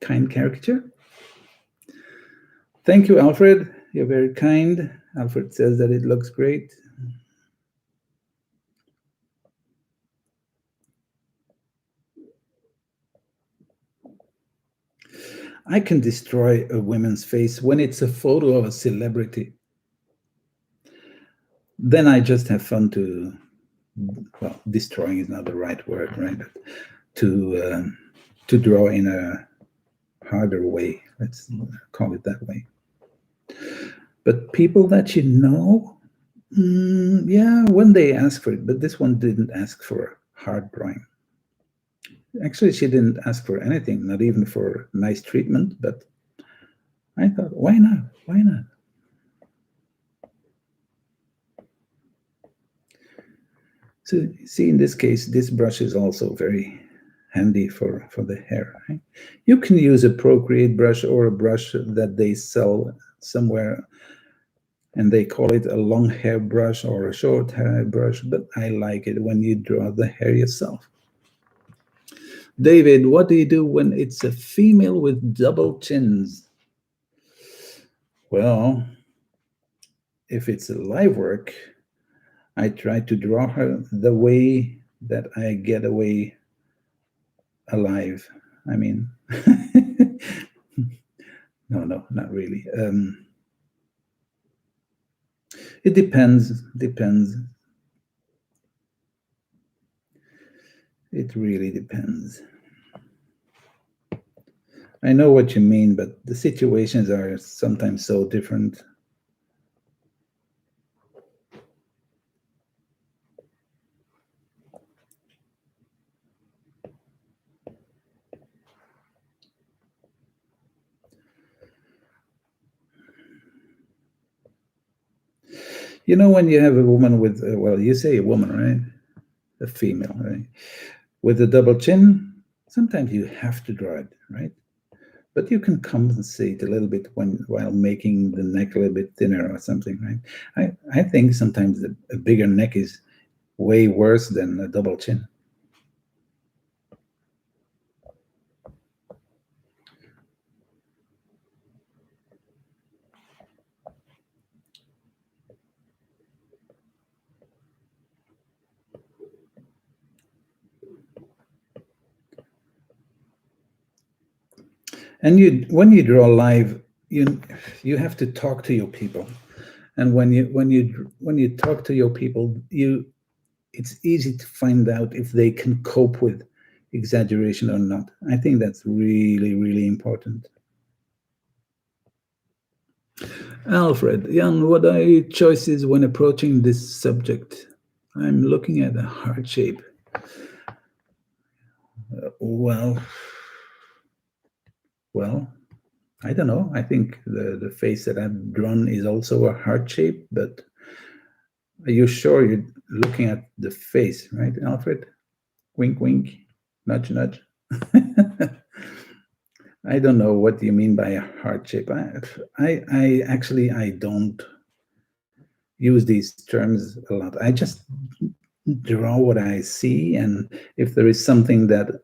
kind caricature. Thank you, Alfred. You're very kind. Alfred says that it looks great. I can destroy a woman's face when it's a photo of a celebrity. Then I just have fun to, well, destroying is not the right word, right? But to draw in a harder way, let's call it that way. But people that you know, Yeah, when they ask for it, but this one didn't ask for hard drawing. Actually, she didn't ask for anything, not even for nice treatment, but I thought, why not? Why not? So see, in this case, this brush is also very handy for the hair. Right? You can use a Procreate brush or a brush that they sell somewhere, and they call it a long hair brush or a short hair brush, but I like it when you draw the hair yourself. David, what do you do when it's a female with double chins? Well, if it's a live work, I try to draw her the way that I get away alive. I mean, no, not really. It depends. Depends. It really depends. I know what you mean, but the situations are sometimes so different. You know, when you have a woman with, well, you say a woman, right? A female, right? With a double chin, sometimes you have to draw it, right? But you can compensate a little bit while making the neck a little bit thinner or something, right? I think sometimes a bigger neck is way worse than a double chin. And when you draw live, you have to talk to your people, and when you talk to your people, it's easy to find out if they can cope with exaggeration or not. I think that's really, really important. Alfred, Jan, what are your choices when approaching this subject? I'm looking at a heart shape. Well, well, I don't know. I think the face that I've drawn is also a heart shape, but are you sure you're looking at the face, right, Alfred? Wink, wink, nudge, nudge. I don't know what you mean by a heart shape. I actually I don't use these terms a lot. I just draw what I see, and if there is something that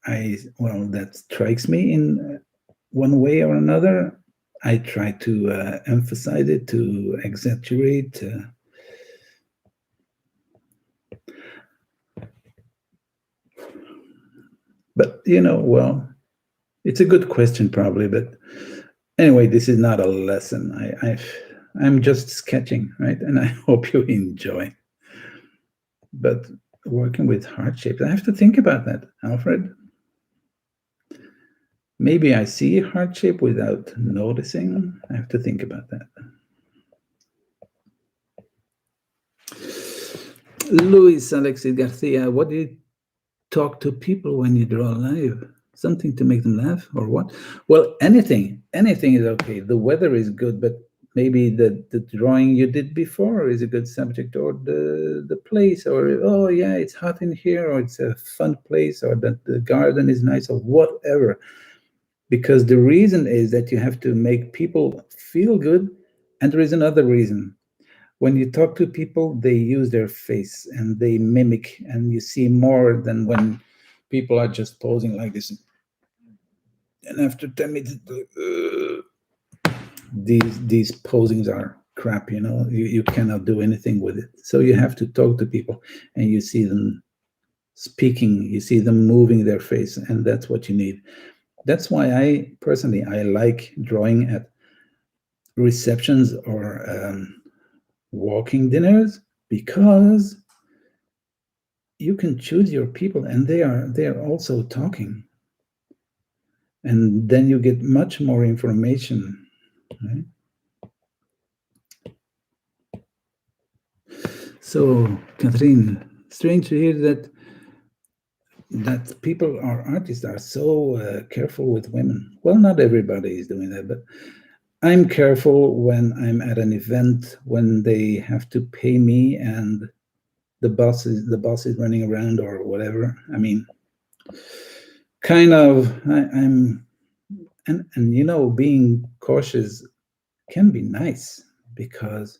that strikes me in one way or another, I try to emphasize it, to exaggerate. But it's a good question, probably. But anyway, this is not a lesson. I'm just sketching, right? And I hope you enjoy. But working with heart shapes, I have to think about that, Alfred. Maybe I see a heart shape without noticing. I have to think about that. Luis Alexis Garcia, what do you talk to people when you draw live? Something to make them laugh or what? Well, anything is okay. The weather is good, but maybe the drawing you did before is a good subject, or the place, or oh yeah, it's hot in here, or it's a fun place, or that the garden is nice, or whatever. Because the reason is that you have to make people feel good, and there is another reason. When you talk to people, they use their face and they mimic, and you see more than when people are just posing like this. And after 10 minutes, these posings are crap. You cannot do anything with it. So you have to talk to people, and you see them speaking, you see them moving their face, and that's what you need. That's why I personally I like drawing at receptions or walking dinners, because you can choose your people, and they are also talking, and then you get much more information, right? So, Catherine, strange to hear that people or artists are so careful with women. Well, not everybody is doing that, but I'm careful when I'm at an event when they have to pay me and the boss is running around or whatever. I mean, kind of. I'm and being cautious can be nice because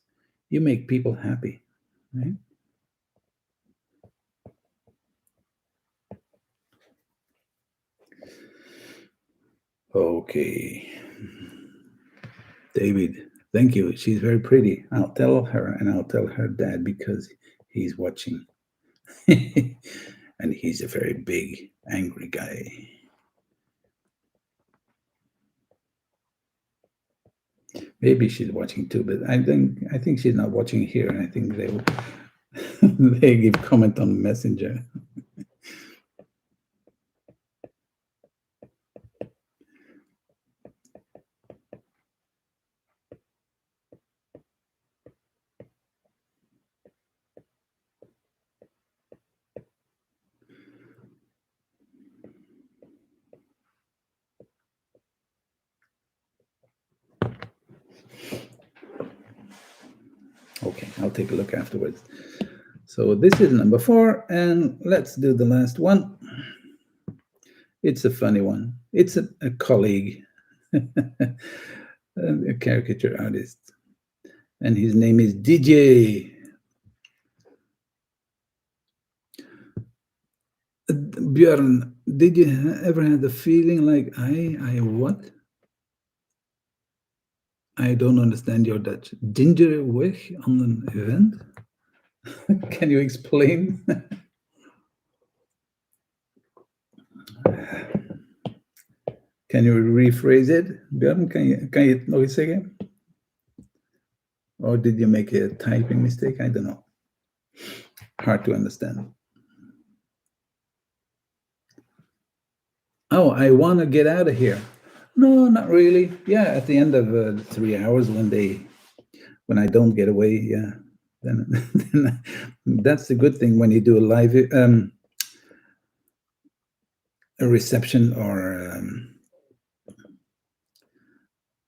you make people happy, right? Okay, David, thank you. She's very pretty. I'll tell her and I'll tell her dad because he's watching. And he's a very big, angry guy. Maybe she's watching too, but I think she's not watching here, and I think they will they give comment on Messenger. Okay, I'll take a look afterwards. So this is number 4, and let's do the last one. It's a funny one. It's a colleague, a caricature artist, and his name is DJ. Björn, did you ever have the feeling like I what? I don't understand your Dutch. Ginger weg on an event? Can you explain? Can you rephrase it? Björn, can you nog eens zeggen? Or did you make a typing mistake? I don't know. Hard to understand. Oh, I want to get out of here. No, not really. Yeah, at the end of 3 hours when I don't get away, yeah, then, then that's the good thing when you do a live a reception or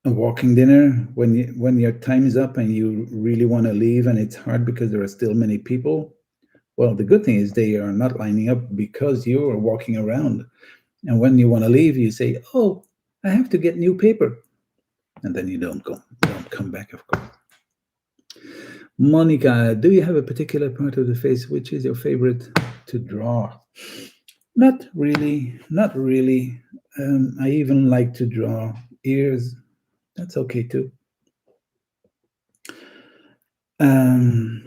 a walking dinner when your time is up and you really want to leave and it's hard because there are still many people. Well, the good thing is they are not lining up because you are walking around. And when you want to leave, you say, "Oh, I have to get new paper," and then you don't come back, of course. Monica, do you have a particular part of the face which is your favorite to draw? Not really, not really. I even like to draw ears. That's okay too. Um,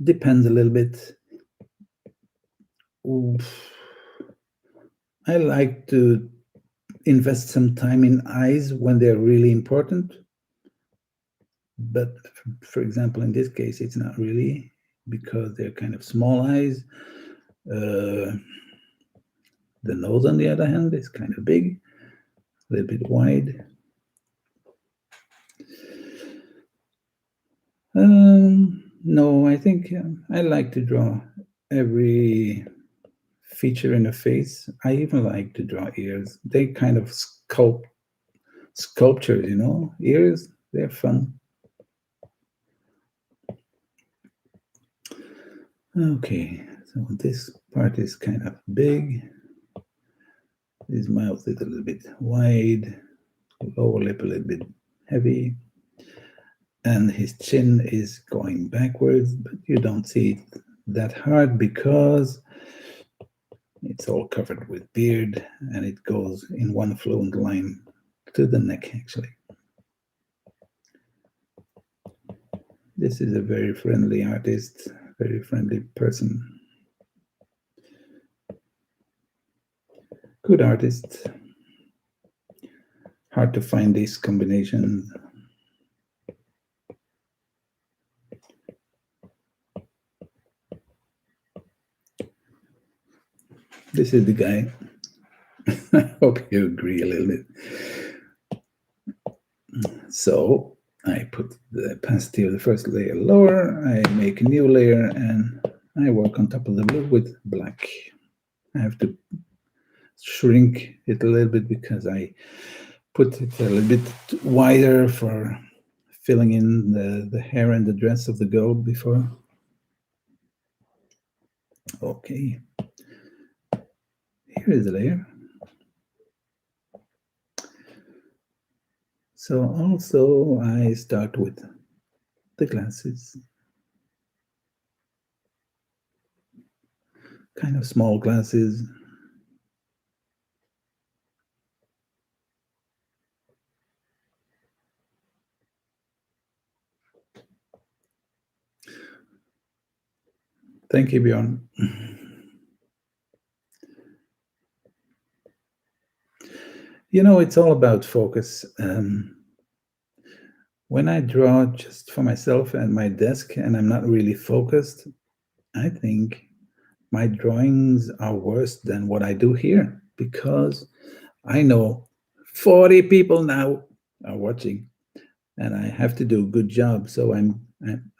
Depends a little bit. Oof. I like to invest some time in eyes when they're really important. But for example, in this case, it's not really because they're kind of small eyes. Uh, the nose, on the other hand, is kind of big, a little bit wide. No, I think I like to draw every feature in a face. I even like to draw ears. They kind of sculptures, ears. They're fun. Okay, so this part is kind of big. His mouth is a little bit wide, lower lip a little bit heavy, and his chin is going backwards, but you don't see it that hard because it's all covered with beard and it goes in one fluent line to the neck, actually. This is a very friendly artist, very friendly person. Good artist. Hard to find these combinations. This is the guy. I hope you agree a little bit. So I put the opacity of the first layer lower, I make a new layer, and I work on top of the blue with black. I have to shrink it a little bit because I put it a little bit wider for filling in the hair and the dress of the girl before. Okay, here is the layer. So also I start with the glasses, kind of small glasses. Thank you, Bjorn. You know, it's all about focus. When I draw just for myself at my desk and I'm not really focused, I think my drawings are worse than what I do here because I know 40 people now are watching and I have to do a good job. So I'm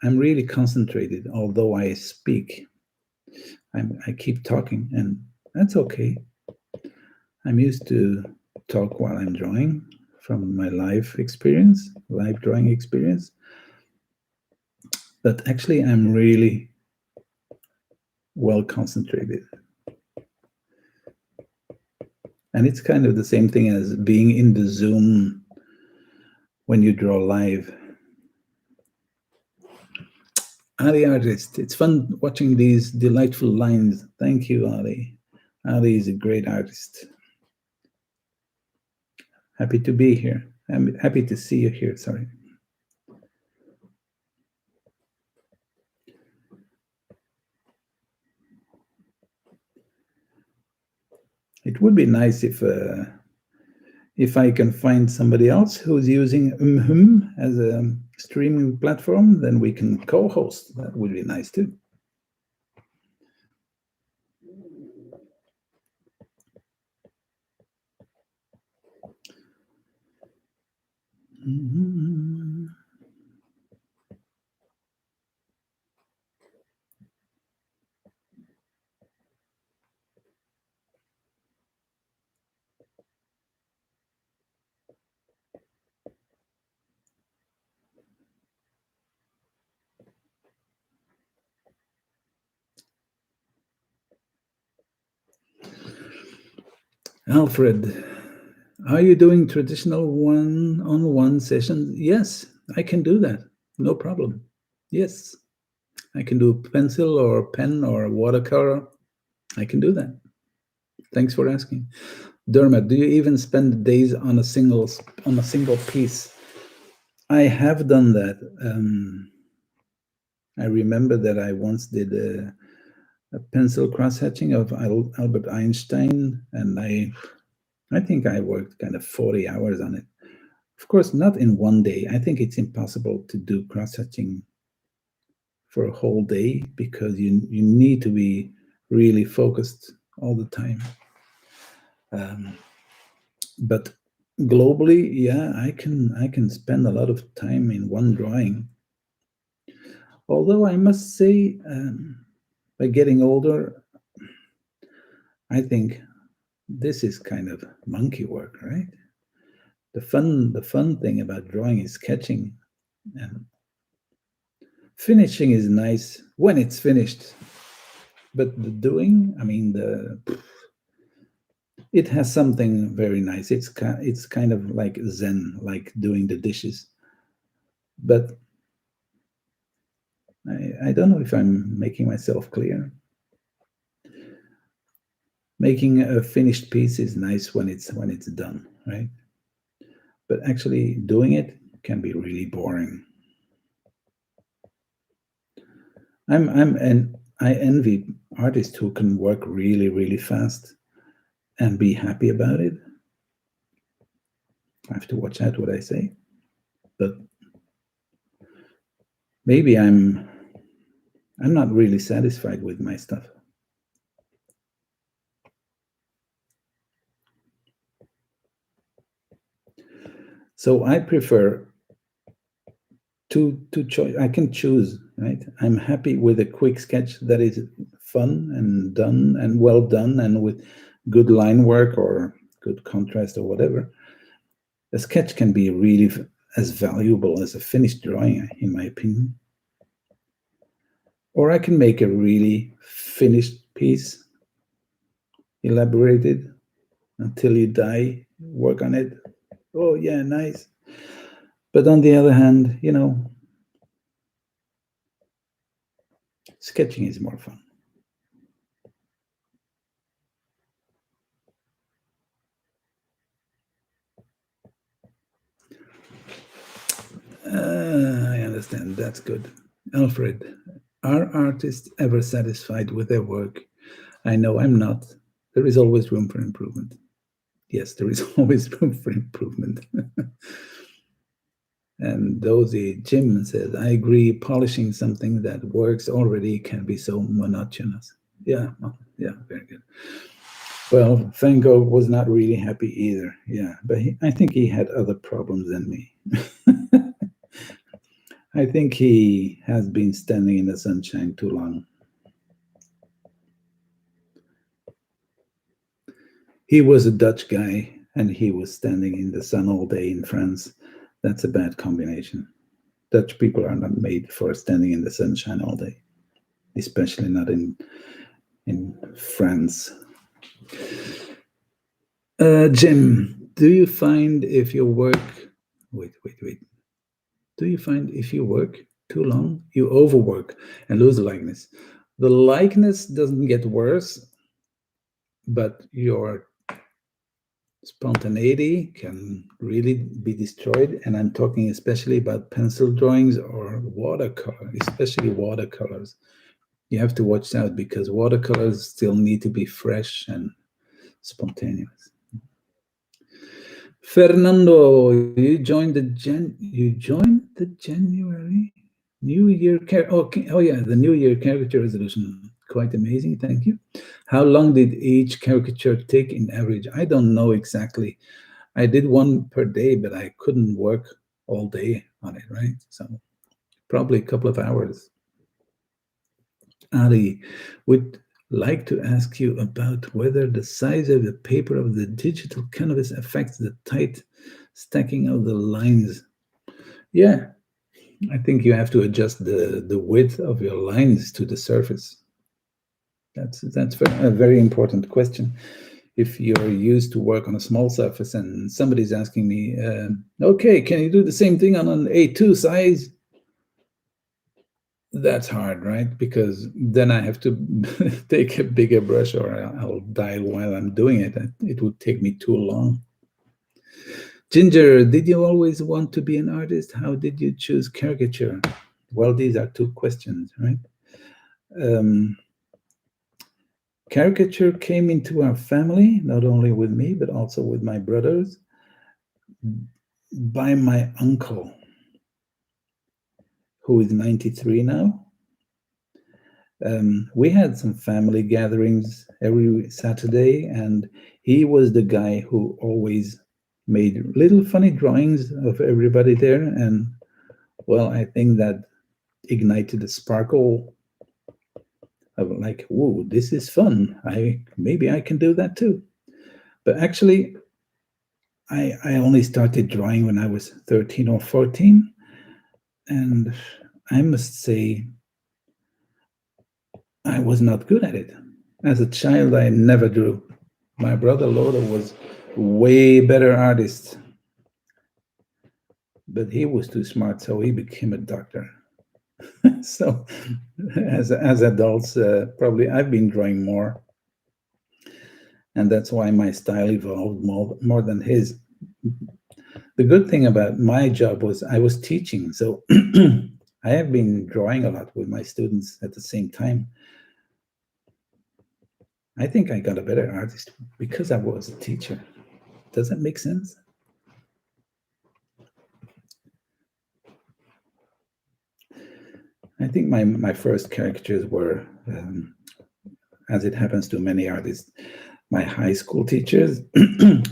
really concentrated, although I speak. I keep talking, and that's okay. I'm used to talk while I'm drawing from my live drawing experience. But actually, I'm really well concentrated. And it's kind of the same thing as being in the Zoom when you draw live. Ali Artist, it's fun watching these delightful lines. Thank you, Ali. Ali is a great artist. Happy to be here. I'm happy to see you here, sorry. It would be nice if I can find somebody else who's using as a streaming platform, then we can co-host. That would be nice too. Mm-hmm. Alfred, are you doing traditional one-on-one sessions? Yes, I can do that. No problem. Yes, I can do pencil or pen or watercolor. I can do that. Thanks for asking. Dermot, do you even spend days on a single piece? I have done that. I remember that I once did a pencil cross-hatching of Albert Einstein, and I think I worked kind of 40 hours on it. Of course, not in one day. I think it's impossible to do cross-hatching for a whole day because you need to be really focused all the time. But globally, yeah, I can spend a lot of time in one drawing. Although I must say, by getting older, I think this is kind of monkey work, right? The fun thing about drawing is sketching, and finishing is nice when it's finished. But the doing, I mean, it has something very nice. It's kind of like Zen, like doing the dishes. But I don't know if I'm making myself clear. Making a finished piece is nice when it's done, right? But actually doing it can be really boring. I envy artists who can work really, really fast and be happy about it. I have to watch out what I say. But maybe I'm not really satisfied with my stuff. So I prefer two choice. I can choose, right? I'm happy with a quick sketch that is fun and done and well done and with good line work or good contrast or whatever. A sketch can be really as valuable as a finished drawing, in my opinion. Or I can make a really finished piece, elaborated until you die, work on it. Oh, yeah, nice. But on the other hand, sketching is more fun. I understand. That's good. Alfred, are artists ever satisfied with their work? I know I'm not. There is always room for improvement. Yes, there is always room for improvement. And Dozy Jim says, I agree, polishing something that works already can be so monotonous. Yeah, yeah, very good. Well, Van Gogh was not really happy either. Yeah, but I think he had other problems than me. I think he has been standing in the sunshine too long. He was a Dutch guy and he was standing in the sun all day in France. That's a bad combination. Dutch people are not made for standing in the sunshine all day, especially not in France. Jim, do you find if your work wait. Do you find if you work too long, you overwork and lose the likeness? The likeness doesn't get worse, but your spontaneity can really be destroyed. And I'm talking especially about pencil drawings or watercolor, especially watercolors. You have to watch out because watercolors still need to be fresh and spontaneous. Fernando, you joined the January New Year oh yeah, the New Year caricature resolution. Quite amazing, thank you. How long did each caricature take in average? I don't know exactly. I did one per day, but I couldn't work all day on it, right? So probably a couple of hours. Ali, would like to ask you about whether the size of the paper of the digital canvas affects the tight stacking of the lines. Yeah, I think you have to adjust the width of your lines to the surface. That's a very important question. If you're used to work on a small surface and somebody's asking me, okay, can you do the same thing on an A2 size? That's hard, right? Because then I have to take a bigger brush or I'll die while I'm doing it. It would take me too long. Ginger, did you always want to be an artist? How did you choose caricature? Well, these are two questions, right? Caricature came into our family, not only with me, but also with my brothers, by my uncle, who is 93 now. We had some family gatherings every Saturday, and he was the guy who always made little funny drawings of everybody there. And well, I think that ignited a sparkle of like, whoa, this is fun. Maybe I can do that too. But actually, I only started drawing when I was 13 or 14. And I must say, I was not good at it. As a child, I never drew. My brother Lodo was way better artist. But he was too smart, so he became a doctor. So as adults, probably I've been drawing more. And that's why my style evolved more than his. The good thing about my job was I was teaching. So I have been drawing a lot with my students at the same time. I think I got a better artist because I was a teacher. Does that make sense? I think my first caricatures were, as it happens to many artists, my high school teachers.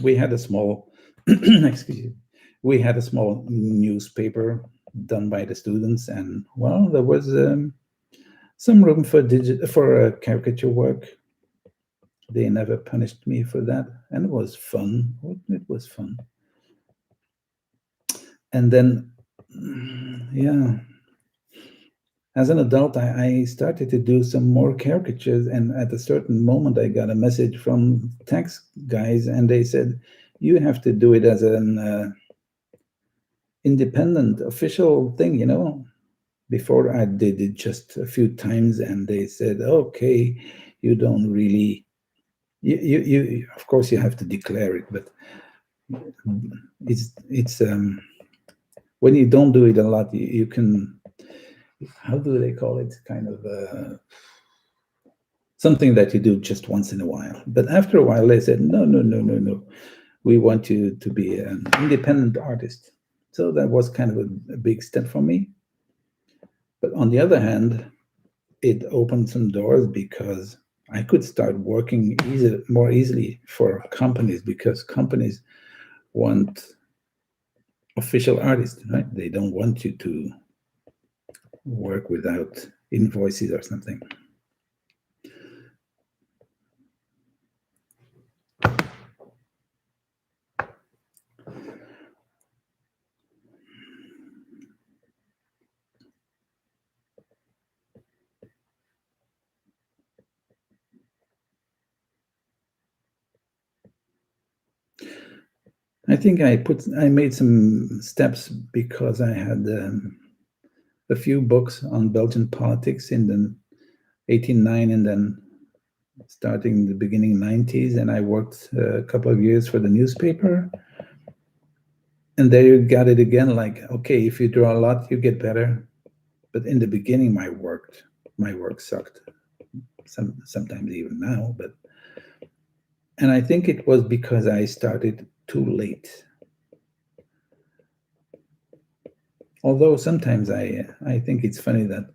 We had a small, excuse me, we had a small newspaper done by the students, and well, there was some room for caricature work. They never punished me for that, and it was fun. It was fun. And then, yeah, as an adult, I started to do some more caricatures, and at a certain moment, I got a message from tax guys, and they said, "You have to do it as an independent, official thing, you know." Before I did it just a few times, and they said, "Okay, you don't really, you of course you have to declare it, but it's when you don't do it a lot, you can, how do they call it, kind of something that you do just once in a while." But after a while, they said, "No, no, no, no, no. We want you to be an independent artist." So that was kind of a big step for me. But on the other hand, it opened some doors because I could start working more easily for companies, because companies want official artists, right? They don't want you to work without invoices or something. I think I made some steps because I had a few books on Belgian politics in the 1809 and then starting the beginning 90s, and I worked a couple of years for the newspaper. And there you got it again, like, okay, if you draw a lot, you get better. But in the beginning, my work sucked. Sometimes even now, and I think it was because I started too late. Although sometimes I think it's funny that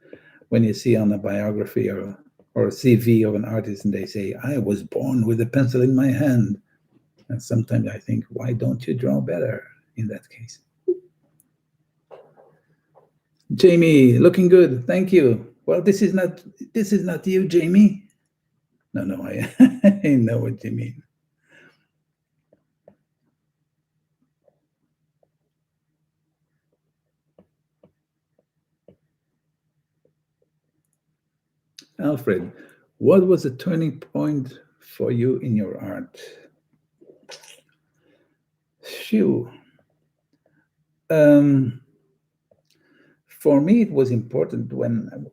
when you see on a biography or a CV of an artist and they say, "I was born with a pencil in my hand," and sometimes I think, why don't you draw better in that case? Jamie, looking good, thank you. Well, this is not you, Jamie. No, I know what you mean. Alfred, what was a turning point for you in your art? Phew. Um, for me, it was important when,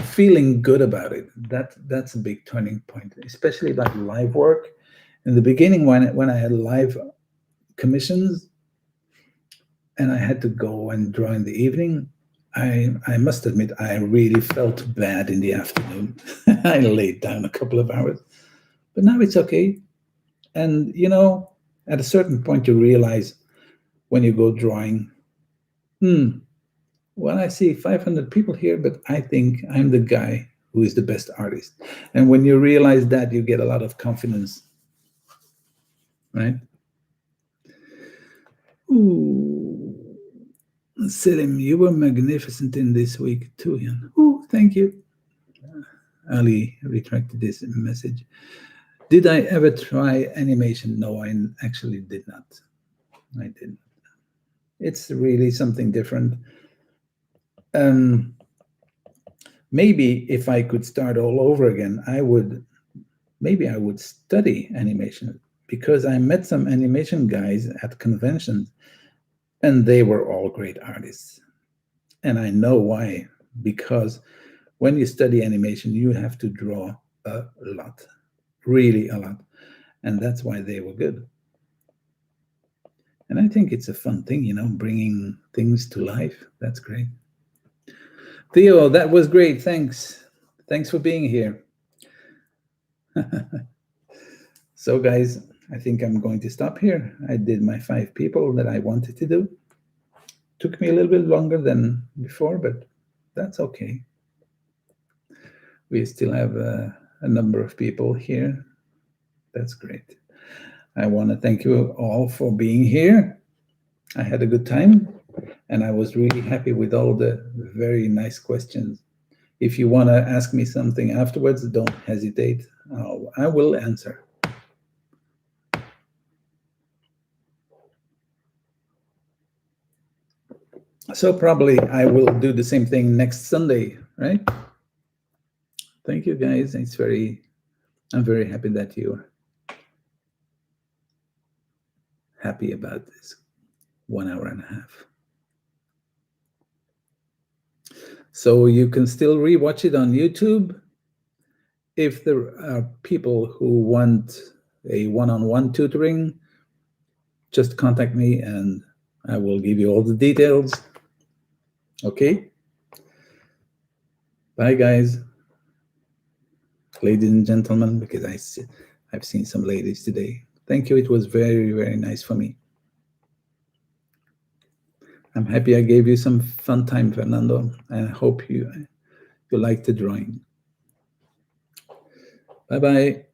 feeling good about it. That's a big turning point, especially like live work. In the beginning, when I had live commissions and I had to go and draw in the evening, I must admit I really felt bad in the afternoon. I laid down a couple of hours, but now it's okay. And at a certain point, you realize when you go drawing, well, I see 500 people here, but I think I'm the guy who is the best artist. And when you realize that, you get a lot of confidence, right? Ooh, Selim, you were magnificent in this week too, Jan. Ooh, thank you. Ali retracted this message. Did I ever try animation? No, I actually did not. I didn't. It's really something different. Maybe if I could start all over again, I would study animation, because I met some animation guys at conventions and they were all great artists. And I know why, because when you study animation, you have to draw a lot, really a lot. And that's why they were good. And I think it's a fun thing, bringing things to life. That's great. Theo, that was great. Thanks. Thanks for being here. So, guys, I think I'm going to stop here. I did my 5 people that I wanted to do. Took me a little bit longer than before, but that's okay. We still have a number of people here. That's great. I want to thank you all for being here. I had a good time. And I was really happy with all the very nice questions. If you want to ask me something afterwards, don't hesitate. I will answer. So probably I will do the same thing next Sunday, right? Thank you, guys. I'm very happy that you're happy about this 1 hour and a half. So you can still rewatch it on YouTube. If there are people who want a one-on-one tutoring, just contact me and I will give you all the details. Okay? Bye, guys. Ladies and gentlemen, because I've seen some ladies today. Thank you. It was very, very nice for me. I'm happy I gave you some fun time, Fernando, and I hope you liked the drawing. Bye-bye.